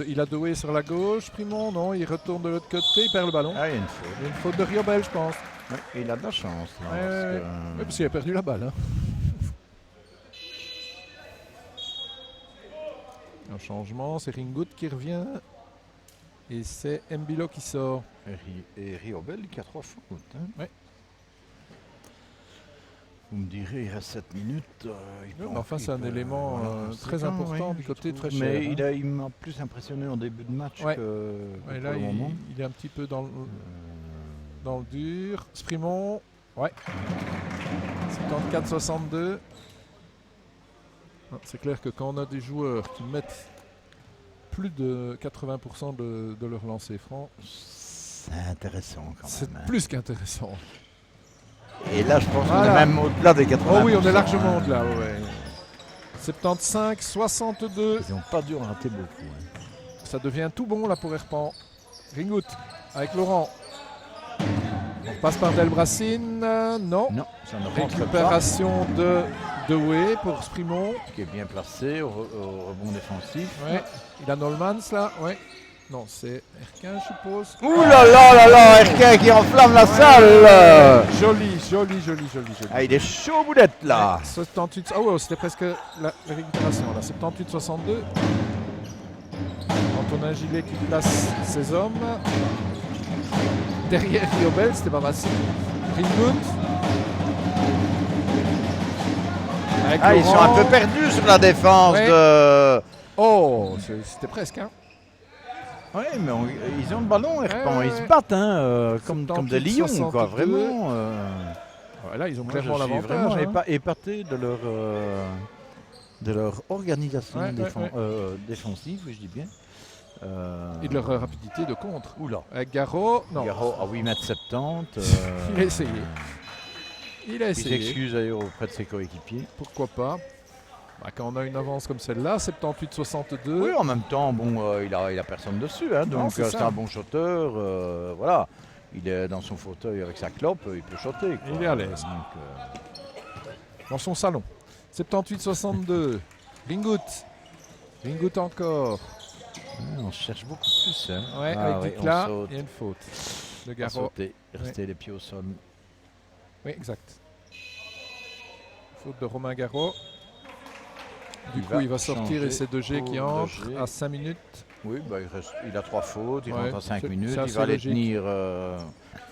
Il a Dewey sur la gauche. Sprimont, non, il retourne de l'autre côté. Il perd le ballon. Ah, il y a une faute. Il y a une faute de Riobel, je pense. Ouais, et il a de la chance. Là, Ouais, parce ouais. que, Oui, parce qu'il a perdu la balle. Hein. Un changement, c'est Ringout qui revient. Et c'est Mbilo qui sort. Et Riobel qui a 3 fautes. Hein. Ouais. Vous me direz, il reste 7 minutes. Mais enfin, c'est un élément très important du côté de Fréchère. Mais hein. il m'a plus impressionné en début de match Ouais. que Ouais, pour là, le moment. il est un petit peu dans le dur. Sprimont, ouais. 74-62. C'est clair que quand on a des joueurs qui mettent plus de 80% de leur lancer franc, C'est intéressant quand c'est même. hein. plus qu'intéressant. Et là, je pense qu'on Voilà. est même au-delà des 80%. Oh oui, on est largement là, ouais. 75-62. Ils n'ont pas dû en rater beaucoup. hein. Ça devient tout bon là pour Herpan. Ringout avec Laurent. On passe par Delbracine. Non. Non, ça ne rentre pas. Récupération de Dewey pour Sprimont. Qui est bien placé au rebond défensif. Ouais. Il a Nolmans là. Ouais. Non, c'est Erquin, je suppose. Ouh là là, Erquin qui enflamme la salle. Joli. Ah, il est chaud boulette là. Ouais, 78. Oh, c'était presque la récupération là. 78-62. Antonin Gillet qui place ses hommes. Derrière Riobel, c'était pas facile. Ringout. Avec Ah, ils sont un Laurent. peu perdus sur la défense Ouais. de. Oh, c'était presque. Hein. Oui, mais ils ont le ballon, Herpan. Ouais, Ils ouais. se battent comme des 78, lions, quoi. 62. Vraiment. Ouais, là, ils ont Moi, clairement je suis l'avantage. vraiment hein. épaté de leur organisation Ouais, défensive, oui, je dis bien. Et de leur rapidité de contre. Oula. Avec Garot, non. Garo à 8,70 m. Il a essayé. Il a Il essayé. s'excuse d'ailleurs auprès de ses coéquipiers. Pourquoi pas. Bah, quand on a une avance comme celle-là, 78-62. Oui, en même temps, bon, il a personne dessus, hein, Non, donc c'est c'est ça. un bon shotter. Voilà, il est dans son fauteuil avec sa clope, il peut shotter. quoi. Il est à l'aise. Donc, Dans son salon. 78-62. Ringout. Ringout encore. on cherche beaucoup plus. Hein. Ouais, Ah, avec oui, Dicla, on saute. il y a une faute. de à Garot. sauter, rester les pieds au sol. Oui, exact. Faute de Romain Garot. Du coup, il va sortir et c'est De G qui entre à 5 minutes. Oui, bah, il a 3 fautes, il rentre à 5 minutes, c'est il va aller logique. tenir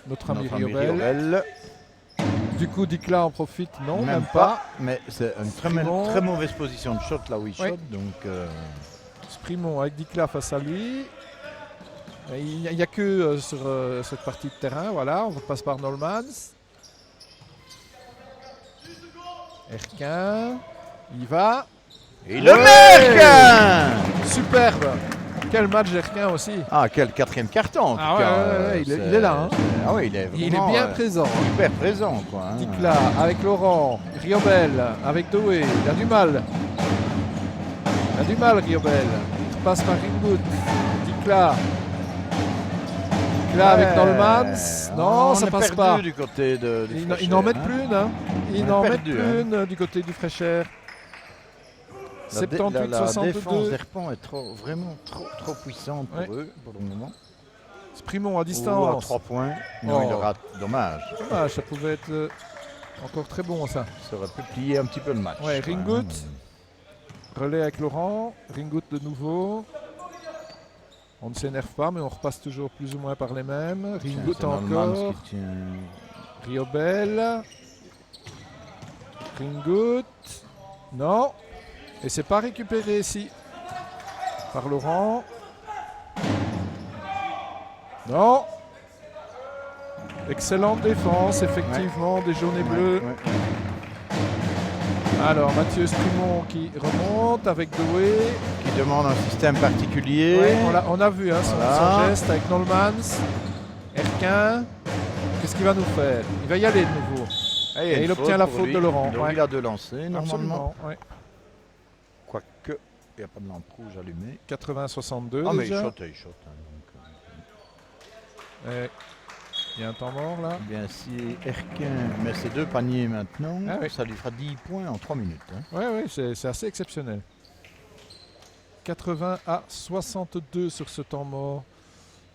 Notre ami Riobel. Riobel. Du coup, Dicla en profite, non, même pas. Mais c'est une très mauvaise position de shot là où il shot. Donc, Sprimon avec Dicla face à lui. Il n'y a que sur cette partie de terrain. Voilà, on repasse par Nolmans. Erquin, il va. Et le Erquin. Superbe. Quel match d'Erquin aussi. Ah, quel quatrième carton en tout cas. Il est là. Hein. Ah oui, il est bien présent. Hyper présent. Quoi, hein. Dicla avec Laurent. Riobel avec Doué. Il a du mal. Riobel. Il repasse par Ringout. Dicla. Là avec Nolmans, non, ça passe pas. Du côté de, ils n'en mettent plus une. Hein. Ils n'en mettent plus une du côté du Fréchère. 78-62. La défense d'Herpent est vraiment trop puissante pour eux pour le moment. Sprimon à distance. 3 points. Non, il aura dommage. Dommage, ça pouvait être encore très bon ça. Ça aurait pu plier un petit peu le match. Ouais, Ringout. Relais avec Laurent. Ringout de nouveau. On ne s'énerve pas, mais on repasse toujours plus ou moins par les mêmes. Ringout encore. Riobel. Ringout. Non. Et c'est pas récupéré ici. Par Laurent. Non. Excellente défense, effectivement, des jaunes et bleus. Alors, Mathieu Sprimon qui remonte avec Doué. Qui demande un système particulier. Ouais, on a vu son geste avec Nolmans. Erquin. Qu'est-ce qu'il va nous faire? Il va y aller de nouveau. Et il obtient la faute de Laurent. Donc il a 2 lancers, normalement. Ouais. Quoique, il n'y a pas de lampe rouge allumée. 80-62. Ah, mais déjà. il shot. Il y a un temps mort là. Bien, si Erquin met ses 2 paniers maintenant, oui. ça lui fera 10 points en 3 minutes. Hein. Oui, c'est assez exceptionnel. 80-62 sur ce temps mort.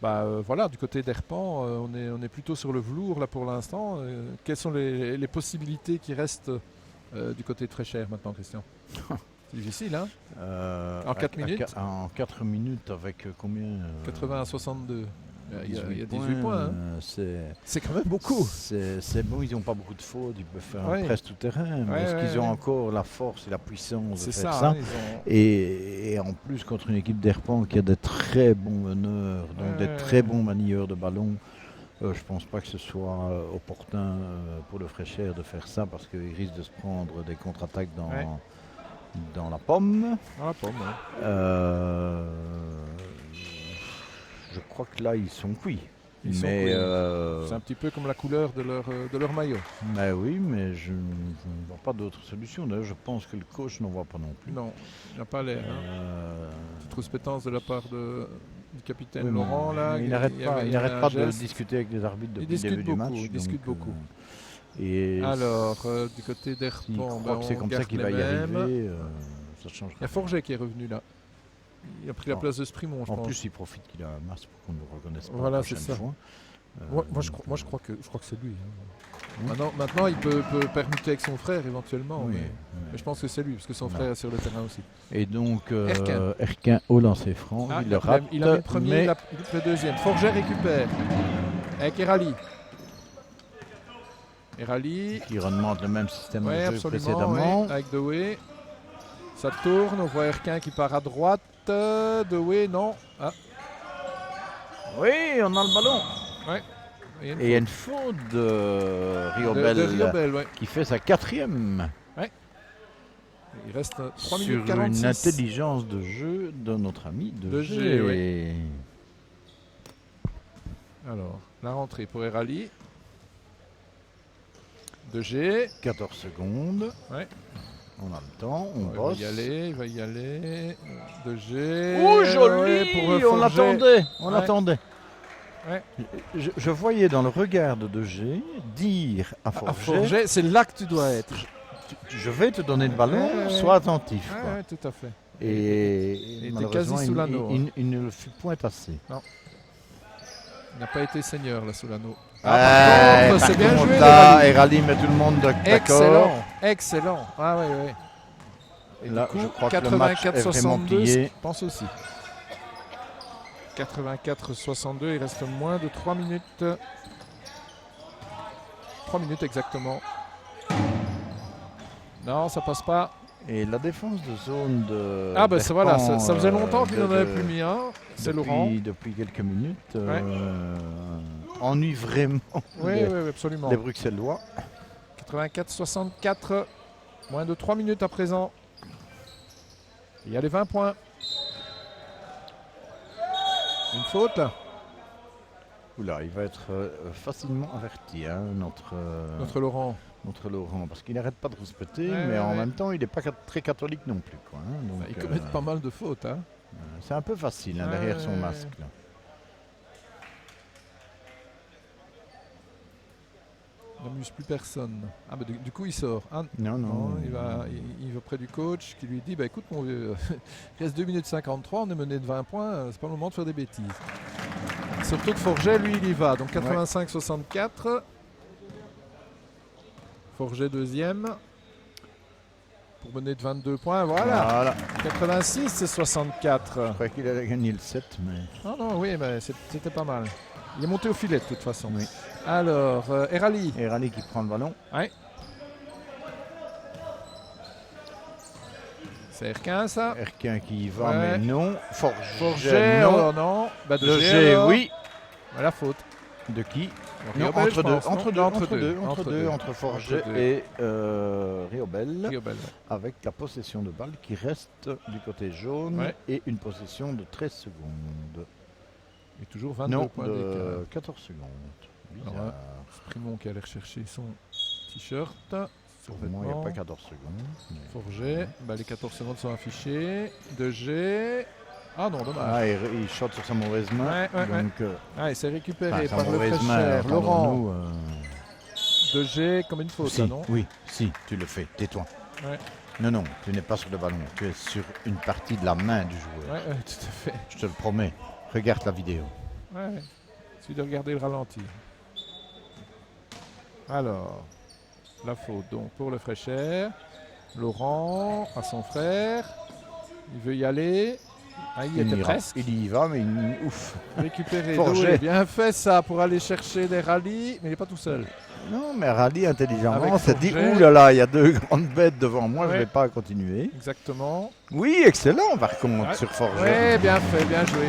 Voilà, du côté d'Herpent, on est plutôt sur le velours là pour l'instant. Quelles sont les possibilités qui restent du côté de Fréchère maintenant, Christian? C'est difficile, hein? En 4 minutes. En 4 minutes avec combien 80-62. Il y a 18 points. Hein. C'est quand même beaucoup. C'est bon, ils n'ont pas beaucoup de fautes, ils peuvent faire un presse tout terrain. Mais est-ce qu'ils ont encore la force et la puissance de faire ça hein, et en plus, contre une équipe d'Herpent qui a de très bons meneurs, donc des très bons manieurs de ballon, je ne pense pas que ce soit opportun pour le Fréchère de faire ça parce qu'ils risquent de se prendre des contre-attaques dans la pomme. Dans la pomme, Je crois que là, ils sont cuits. C'est un petit peu comme la couleur de leur maillot. Mais oui, mais je ne vois pas d'autre solution. D'ailleurs, je pense que le coach n'en voit pas non plus. Non, il n'a pas l'air. Petite rouspétance de la part du capitaine Laurent. Là, il n'arrête pas de discuter avec les arbitres depuis le début du match. Il discute beaucoup. Et alors, du côté d'Herpent, il croit que c'est comme ça qu'il va y arriver. Ça change. Il y a Forget qui est revenu là. Il a pris la place de Sprimon, je pense. En plus, il profite qu'il a un masque pour qu'on ne le reconnaisse pas la prochaine fois. Moi, je crois que c'est lui. Hein. Maintenant, il peut permuter avec son frère éventuellement. Oui, mais je pense que c'est lui, parce que son frère est sur le terrain aussi. Et donc, Erquin au lancer franc, il le rate. Il a mis le premier, il a le deuxième. Forget récupère avec Erali. Qui redemande le même système de jeu précédemment. Avec Doué. Ça tourne, on voit Erquin qui part à droite. Doué, non. Ah. Oui, on a le ballon. Ouais. Et il y a une faute de Riobel, qui fait sa 4e. Ouais. Il reste 3 minutes sur 46. Une intelligence de jeu de notre ami De G. Oui. Alors, la rentrée pour Erali. De G. 14 secondes. Ouais. On a le temps, on bosse. Il va y aller. De G. Oh, joli! On l'attendait. Ouais. Je voyais dans le regard de G dire à Forget, c'est là que tu dois être. Je vais te donner le ballon, sois attentif. Ouais, tout à fait. Et malheureusement, quasi sous l'anneau. Il ne le fut point assez. Non. Il n'a pas été seigneur, là, Solano. Par contre, c'est bien contre, joué, là, et Rally met tout le monde d'accord. Excellent, excellent. Ah oui, oui. Et là, du coup, je crois que le match est vraiment 84-62, plié. je pense aussi. 84-62, il reste moins de 3 minutes. 3 minutes exactement. Non, ça passe pas. Et la défense de zone de. Ah, ben c'est voilà, ça Berpan, faisait longtemps qu'il n'en avait de- plus mis un. C'est Laurent. Depuis quelques minutes. Ouais. Ennuie vraiment Oui, les, oui, absolument. les Bruxellois. 84-64. Moins de 3 minutes à présent. Il y a les 20 points. Une faute là. Oula, il va être facilement averti, hein, Notre Laurent. notre Laurent, parce qu'il n'arrête pas de rouspéter, Ouais, mais ouais, en ouais. même temps, il n'est pas très catholique non plus, quoi, hein, donc, Il commet pas mal de fautes. Hein. c'est un peu facile hein, Ouais, derrière son ouais, masque. Là. Il n'amuse plus personne. Ah, bah, du coup, il sort. Ah, Non, non, il va près du coach qui lui dit bah, écoute, mon vieux, il reste 2 minutes 53, on est mené de 20 points, c'est pas le moment de faire des bêtises. Surtout que Forget, lui, il y va. Donc 85-64. Forget deuxième. Pour mener de 22 points, voilà. 86 c'est 64. Je croyais qu'il allait gagner le 7, mais. Ah non, oui, mais c'était pas mal. Il est monté au filet de toute façon. Oui. Alors, Erali. Et Rally qui prend le ballon. Ouais. C'est R15 ça. Erquin qui y va, Ouais. mais non. Forget, non. oh non. Bah, de Le G, G, alors. oui. La faute. De qui Riobel, Non, je pense, non entre deux, entre Forget Entre deux. et Riobel, Riobel. avec la possession de balle qui reste du côté jaune Ouais. et une possession de 13 secondes. Et toujours 22 Non, points d'écart. de 14 secondes. Bizarre. Alors, c'est Primon qui allait rechercher son t-shirt. Pour moi, il n'y a pas 14 secondes. mais- Forget. Bah, les 14 secondes sont affichées. De G. Ah non, dommage. Ah, il shot sur sa mauvaise main. Ouais, ouais, donc, Ah, il s'est récupéré sa par le mauvaise main, fraîcheur. Laurent. entendons-nous, De G comme une faute, si, là, non oui, si, tu le fais, tais-toi. Ouais. Non, non, tu n'es pas sur le ballon, tu es sur une partie de la main du joueur. Ouais, tout à fait. Je te le promets. Regarde la vidéo. Ouais, ouais. Il suffit de regarder le ralenti. Alors, la faute donc pour le fraîcheur. Laurent à son frère. Il veut y aller. Ah, il était presque. Il y va, mais ouf. Récupéré. Forget. Doué. Bien fait ça pour aller chercher des rallyes, mais il n'est pas tout seul. Non, mais Rally intelligemment Avec s'est dit Forget. ouh là là, il y a deux grandes bêtes devant moi, je Ouais. ne vais pas continuer. Exactement. Oui, excellent par contre Ouais. sur Forget. Ouais, bien fait, bien joué.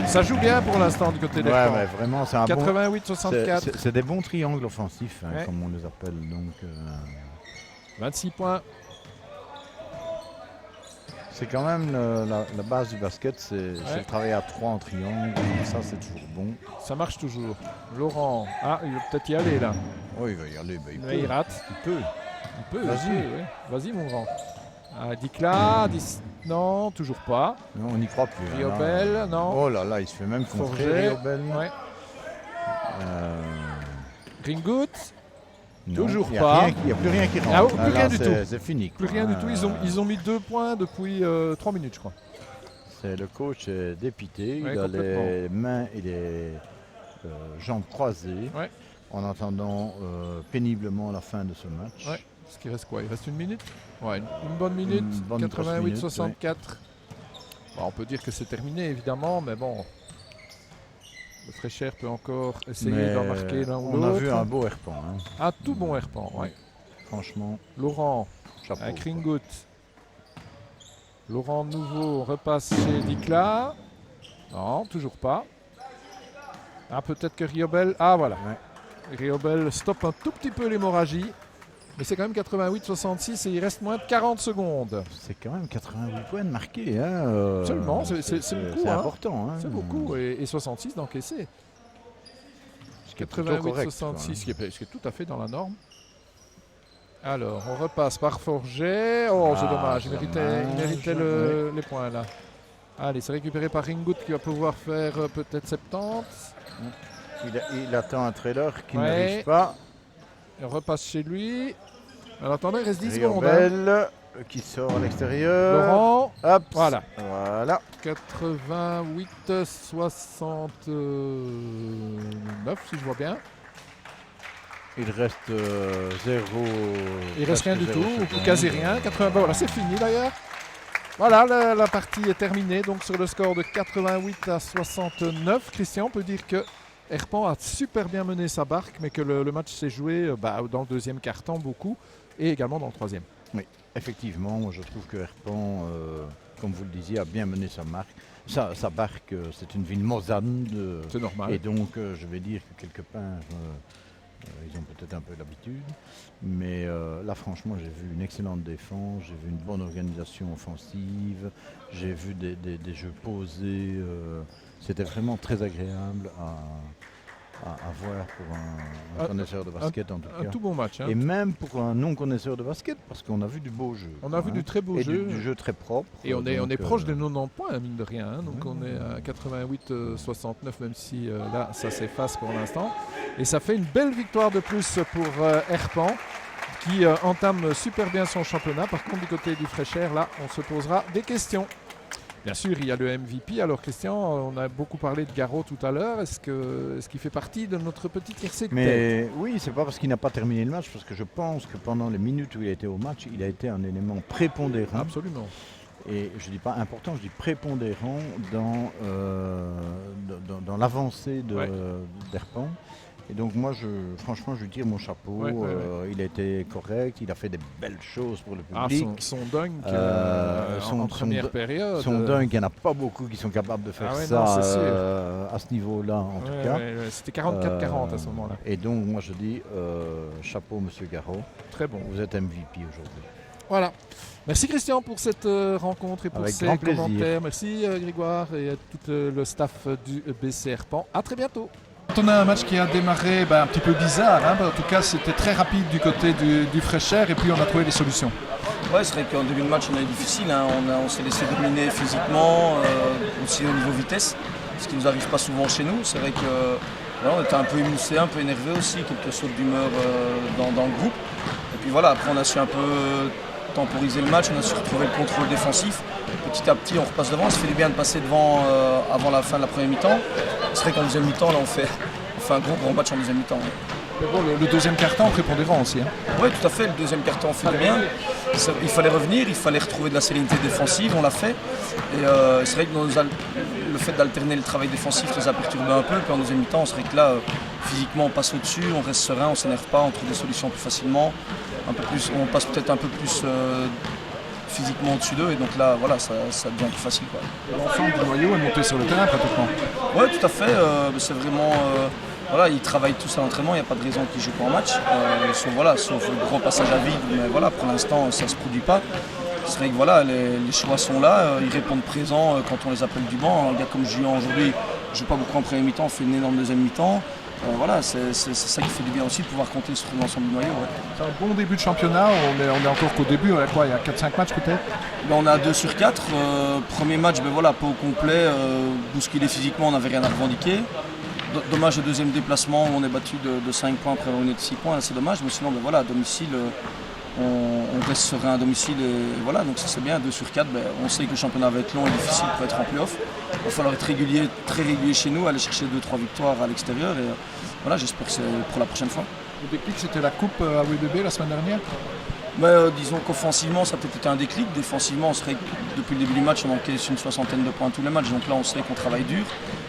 Ça joue bien pour l'instant du côté des Ouais, camps. mais vraiment, c'est un bon. 88-64. C'est des bons triangles offensifs, hein, Ouais. comme on les appelle. Donc, 26 points. c'est quand même la base du basket, c'est le travail à 3 en triangle. Et ça, c'est toujours bon. Ça marche toujours. Laurent. Ah, il va peut-être y aller là. Oh, il va y aller, mais il Mais il peut. rate. Il peut. Il peut. Vas-y. il peut, ouais. Vas-y, mon grand. Ah, Dicla. Non, toujours pas. Non, on n'y croit plus. hein, Riobel, là. non. Oh là là, il se fait même contrer, Forget. Riobel. Ouais. Euh, Ringout. non, Toujours il y a pas. rien- Il n'y a plus rien qui rentre. Ah, plus Là, rien du c'est- tout. C'est fini. Plus quoi, rien du hein. tout. Ils ont mis 2 points depuis 3 minutes, je crois. C'est le coach est dépité. Ouais, il a complètement. les mains et les jambes croisées. Ouais. En attendant péniblement la fin de ce match. Ouais. Parce qu'il reste quoi? Il reste une minute? Ouais, une bonne minute. Une bonne grosse 88-64. Bon, on peut dire que c'est terminé, évidemment, mais bon. Le Fréchère peut encore essayer Mais d'en marquer l'un ou on l'autre. a vu un beau herpan. Hein. Ah, tout bon herpan, ouais. Franchement, Laurent chapeau. avec Ringout. Laurent de nouveau repasse chez Dicla. Non, toujours pas. Ah, peut-être que Riobel. Ah, voilà. Riobel stoppe un tout petit peu l'hémorragie. Mais c'est quand même 88-66 et il reste moins de 40 secondes. C'est quand même 88 points de marqués. Hein, Absolument, c'est beaucoup. C'est Hein. important. Hein. C'est beaucoup. Et 66 d'encaisser. Ce qui est plutôt correct, 88-66, quoi, ce qui est tout à fait dans la norme. Alors, on repasse par Forget. Oh, c'est dommage. Il méritait les points là. Allez, c'est récupéré par Ringout qui va pouvoir faire peut-être 70. Il attend un trailer qui Ouais. n'arrive pas. Et on repasse chez lui. Alors, attendez, il reste 10 secondes. Hein. Riobel qui sort à l'extérieur. Laurent. Hop. Voilà. Voilà. 88-69 si je vois bien. Il reste 0. Il reste rien du tout, ou quasi rien. 80, voilà, c'est fini d'ailleurs. Voilà, la partie est terminée donc sur le score de 88-69. Christian, on peut dire que Herpan a super bien mené sa barque, mais que le match s'est joué dans le deuxième quart-temps beaucoup et également dans le troisième. Oui, effectivement, moi je trouve que Herpan, comme vous le disiez, a bien mené sa barque. C'est une ville mosane. C'est normal. Et donc, je vais dire que quelque part, ils ont peut-être un peu l'habitude. Mais là, franchement, j'ai vu une excellente défense, j'ai vu une bonne organisation offensive, j'ai vu des jeux posés. C'était vraiment très agréable à voir pour un connaisseur de basket en tout cas. Un tout bon match. Et même pour un non-connaisseur de basket, parce qu'on a vu du beau jeu. On a vu du très beau jeu. Du jeu très propre. Et on est proche des 90 points, mine de rien. Donc on est à 88-69, même si là, ça s'efface pour l'instant. Et ça fait une belle victoire de plus pour Herpan, qui entame super bien son championnat. Par contre, du côté du Freichères, là, on se posera des questions. Bien sûr, il y a le MVP. Alors Christian, on a beaucoup parlé de Garot tout à l'heure. Est-ce qu'il fait partie de notre petit tiercé de tête ? Mais oui, c'est pas parce qu'il n'a pas terminé le match, parce que je pense que pendant les minutes où il a été au match, il a été un élément prépondérant. Absolument. Et je ne dis pas important, je dis prépondérant dans l'avancée d'Herpan. Et donc moi, franchement, je lui tire mon chapeau. Il a été correct, il a fait des belles choses pour le public. Son dunk en première période. Son dunk, il n'y en a pas beaucoup qui sont capables de faire ça à ce niveau-là, en tout cas. C'était 44-40 à ce moment-là. Et donc moi, je dis chapeau, Monsieur Garot. Très bon. Vous êtes MVP aujourd'hui. Voilà. Merci Christian pour cette rencontre et pour Avec ces grand plaisir. commentaires. Merci Grégoire et à tout le staff du BC Herpan. À très bientôt. On a un match qui a démarré un petit peu bizarre, en tout cas c'était très rapide du côté du Freichères et puis on a trouvé des solutions. Ouais, c'est vrai qu'en début de match on a eu difficile, on s'est laissé dominer physiquement, aussi au niveau vitesse, ce qui ne nous arrive pas souvent chez nous. C'est vrai que on était un peu émoussé, un peu énervé aussi, quelques sautes d'humeur dans le groupe. Et puis voilà, après on a su un peu temporiser le match, on a su retrouver le contrôle défensif. Petit à petit on repasse devant, ça fait du bien de passer devant avant la fin de la première mi-temps. C'est vrai qu'en deuxième mi-temps, là, on fait un gros match en deuxième mi-temps. Mais bon, le deuxième quart-temps prépondérant aussi. Oui, tout à fait. Le deuxième quart-temps, on fait bien. Il fallait revenir, il fallait retrouver de la sérénité défensive, on l'a fait. Et c'est vrai que le fait d'alterner le travail défensif nous a perturbé un peu. Puis en deuxième mi-temps, c'est vrai que là, physiquement, on passe au-dessus, on reste serein, on ne s'énerve pas, on trouve des solutions plus facilement. On passe peut-être un peu plus physiquement au-dessus d'eux, et donc là voilà, ça devient plus facile. L'ensemble du noyau est monté sur le terrain pratiquement. Oui, tout à fait, c'est vraiment voilà, ils travaillent tous à l'entraînement, il n'y a pas de raison qu'ils ne jouent pas en match, sauf le gros passage à vide, mais voilà, pour l'instant ça ne se produit pas. C'est vrai que voilà, les choix sont là, ils répondent présents quand on les appelle du banc. Un gars comme Julien aujourd'hui ne joue pas beaucoup en première mi-temps, fait une énorme deuxième mi-temps. Voilà, c'est ça qui fait du bien aussi de pouvoir compter sur l'ensemble du noyau. Ouais. C'est un bon début de championnat, on est encore qu'au début, il y a 4-5 matchs peut-être. On a 2 sur 4, premier match pas au complet, bousculé physiquement, on n'avait rien à revendiquer. Dommage le deuxième déplacement où on est battu de 5 points après on est de 6 points, là c'est dommage, mais sinon à domicile on reste serein à domicile et voilà, donc ça c'est bien, 2 sur 4, on sait que le championnat va être long et difficile pour être en play-off. Il va falloir être régulier, très régulier chez nous, aller chercher 2-3 victoires à l'extérieur et voilà, j'espère que c'est pour la prochaine fois. Le déclic c'était la coupe à WBB la semaine dernière. Disons qu'offensivement ça a peut-être été un déclic, défensivement on serait depuis le début du match on manquait une 60aine de points tous les matchs, donc là on sait qu'on travaille dur.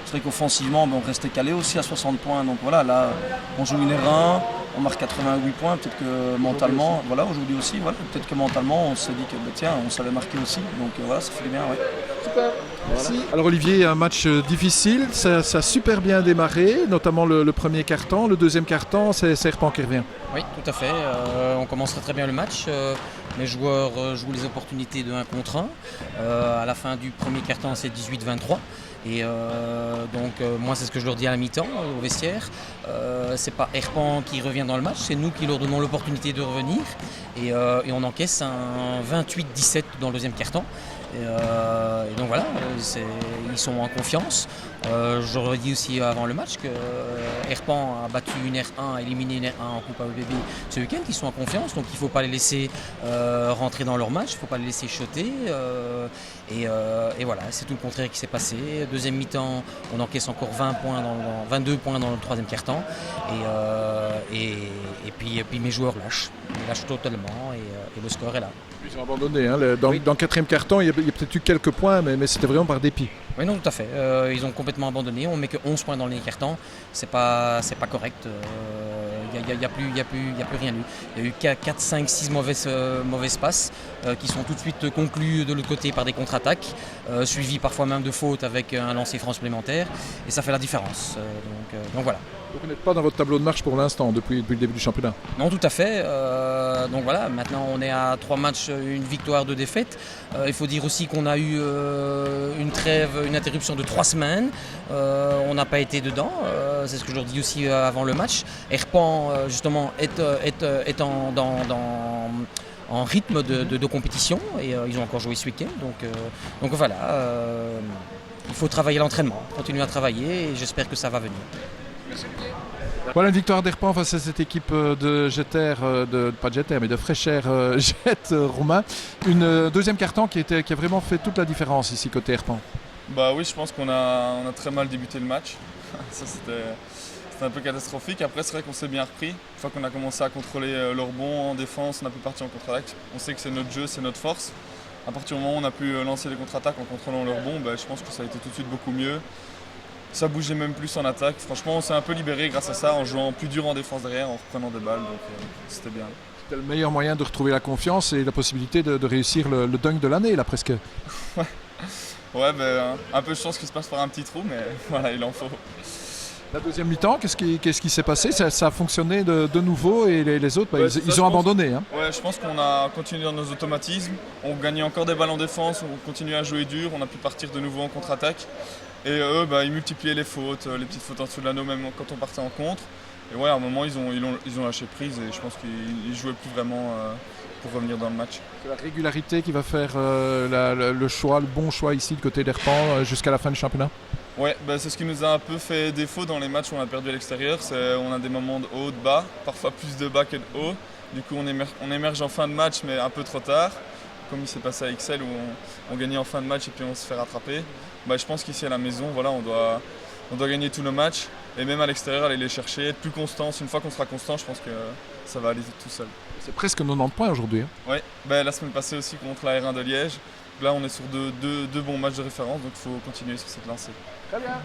C'est vrai qu'offensivement on restait calé aussi à 60 points, donc voilà, là on joue une R1, on marque 88 points, peut-être que mentalement, voilà, aujourd'hui aussi, voilà, peut-être que mentalement on s'est dit que tiens, on savait marquer aussi, donc voilà, ça fait du bien, ouais. Super, merci. Voilà. Alors Olivier, un match difficile, ça a super bien démarré, notamment le premier quart-temps, le deuxième quart-temps, c'est Herpan qui revient. Oui, tout à fait, on commence très bien le match, les joueurs jouent les opportunités de 1 contre 1, à la fin du premier quart-temps c'est 18-23. Et moi c'est ce que je leur dis à la mi-temps au vestiaire. C'est pas Herpan qui revient dans le match, c'est nous qui leur donnons l'opportunité de revenir. Et on encaisse un 28-17 dans le deuxième quart-temps. Et donc voilà, ils sont en confiance. Je leur ai dit aussi avant le match que Herpan a battu une R1, a éliminé une R1 en Coupe AEBB ce week-end. Ils sont en confiance, donc il ne faut pas les laisser rentrer dans leur match, il ne faut pas les laisser shotter. Et voilà, c'est tout le contraire qui s'est passé. Deuxième mi-temps, on encaisse encore 22 points dans le troisième quart-temps. Et puis mes joueurs lâchent. Ils lâchent totalement et le score est là. Ils ont abandonné. Hein. Dans le quatrième quart-temps, il y a peut-être eu quelques points, mais c'était vraiment par dépit. Oui, non, tout à fait. Ils ont complètement abandonné. On ne met que 11 points dans le dernier quart-temps. C'est pas correct. Il n'y a plus rien eu. Il y a eu 4, 5, 6 mauvaises passes qui sont tout de suite conclues de l'autre côté par des contre-attaques, suivies parfois même de fautes avec un lancer franc supplémentaire. Et ça fait la différence. Donc voilà. Donc vous n'êtes pas dans votre tableau de marche pour l'instant, depuis le début du championnat? Non, tout à fait. Donc voilà, maintenant on est à 3 matchs, une victoire, 2 défaites. Il faut dire aussi qu'on a eu une trêve, une interruption de 3 semaines. On n'a pas été dedans, c'est ce que je leur dis aussi avant le match. Herpan justement est en rythme de compétition et ils ont encore joué ce week-end. Donc voilà, il faut travailler l'entraînement, continuer à travailler et j'espère que ça va venir. Voilà une victoire d'Herpan face à cette équipe de Jeter, pas de Jeter mais de Fréchère Jet Roumain. Une deuxième quart-temps qui a vraiment fait toute la différence ici côté Herpan. Bah oui, je pense qu'on a très mal débuté le match. Ça c'était un peu catastrophique. Après c'est vrai qu'on s'est bien repris. Une fois qu'on a commencé à contrôler le rebond en défense, on a pu partir en contre-attaque. On sait que c'est notre jeu, c'est notre force. À partir du moment où on a pu lancer des contre-attaques en contrôlant le rebond, je pense que ça a été tout de suite beaucoup mieux. Ça bougeait même plus en attaque. Franchement, on s'est un peu libéré grâce à ça, en jouant plus dur en défense derrière, en reprenant des balles. Donc c'était bien. C'était le meilleur moyen de retrouver la confiance et la possibilité de réussir le dunk de l'année, là, presque. Ouais, un peu de chance qu'il se passe par un petit trou, mais voilà, il en faut. La deuxième mi-temps, qu'est-ce qui s'est passé? Ça a fonctionné de nouveau et les autres, ils ont abandonné. Hein. Ouais, je pense qu'on a continué dans nos automatismes. On gagnait encore des balles en défense, on continuait à jouer dur, on a pu partir de nouveau en contre-attaque. Et eux, ils multipliaient les fautes, les petites fautes en dessous de l'anneau, même quand on partait en contre. Et ouais, à un moment, ils ont lâché prise et je pense qu'ils ne jouaient plus vraiment pour revenir dans le match. C'est la régularité qui va faire le bon choix ici de côté d'Herpan jusqu'à la fin du championnat? Ouais, c'est ce qui nous a un peu fait défaut dans les matchs où on a perdu à l'extérieur. On a des moments de haut, de bas, parfois plus de bas que de haut. Du coup, on émerge en fin de match, mais un peu trop tard. Comme il s'est passé à Excel où on gagnait en fin de match et puis on se fait rattraper. Je pense qu'ici à la maison, voilà, on doit gagner tous nos matchs et même à l'extérieur aller les chercher, être plus constant. Une fois qu'on sera constant, je pense que ça va aller tout seul. C'est presque 90 points aujourd'hui. Hein. Oui, la semaine passée aussi contre la R1 de Liège. Là, on est sur deux bons matchs de référence, donc il faut continuer sur cette lancée. Très bien.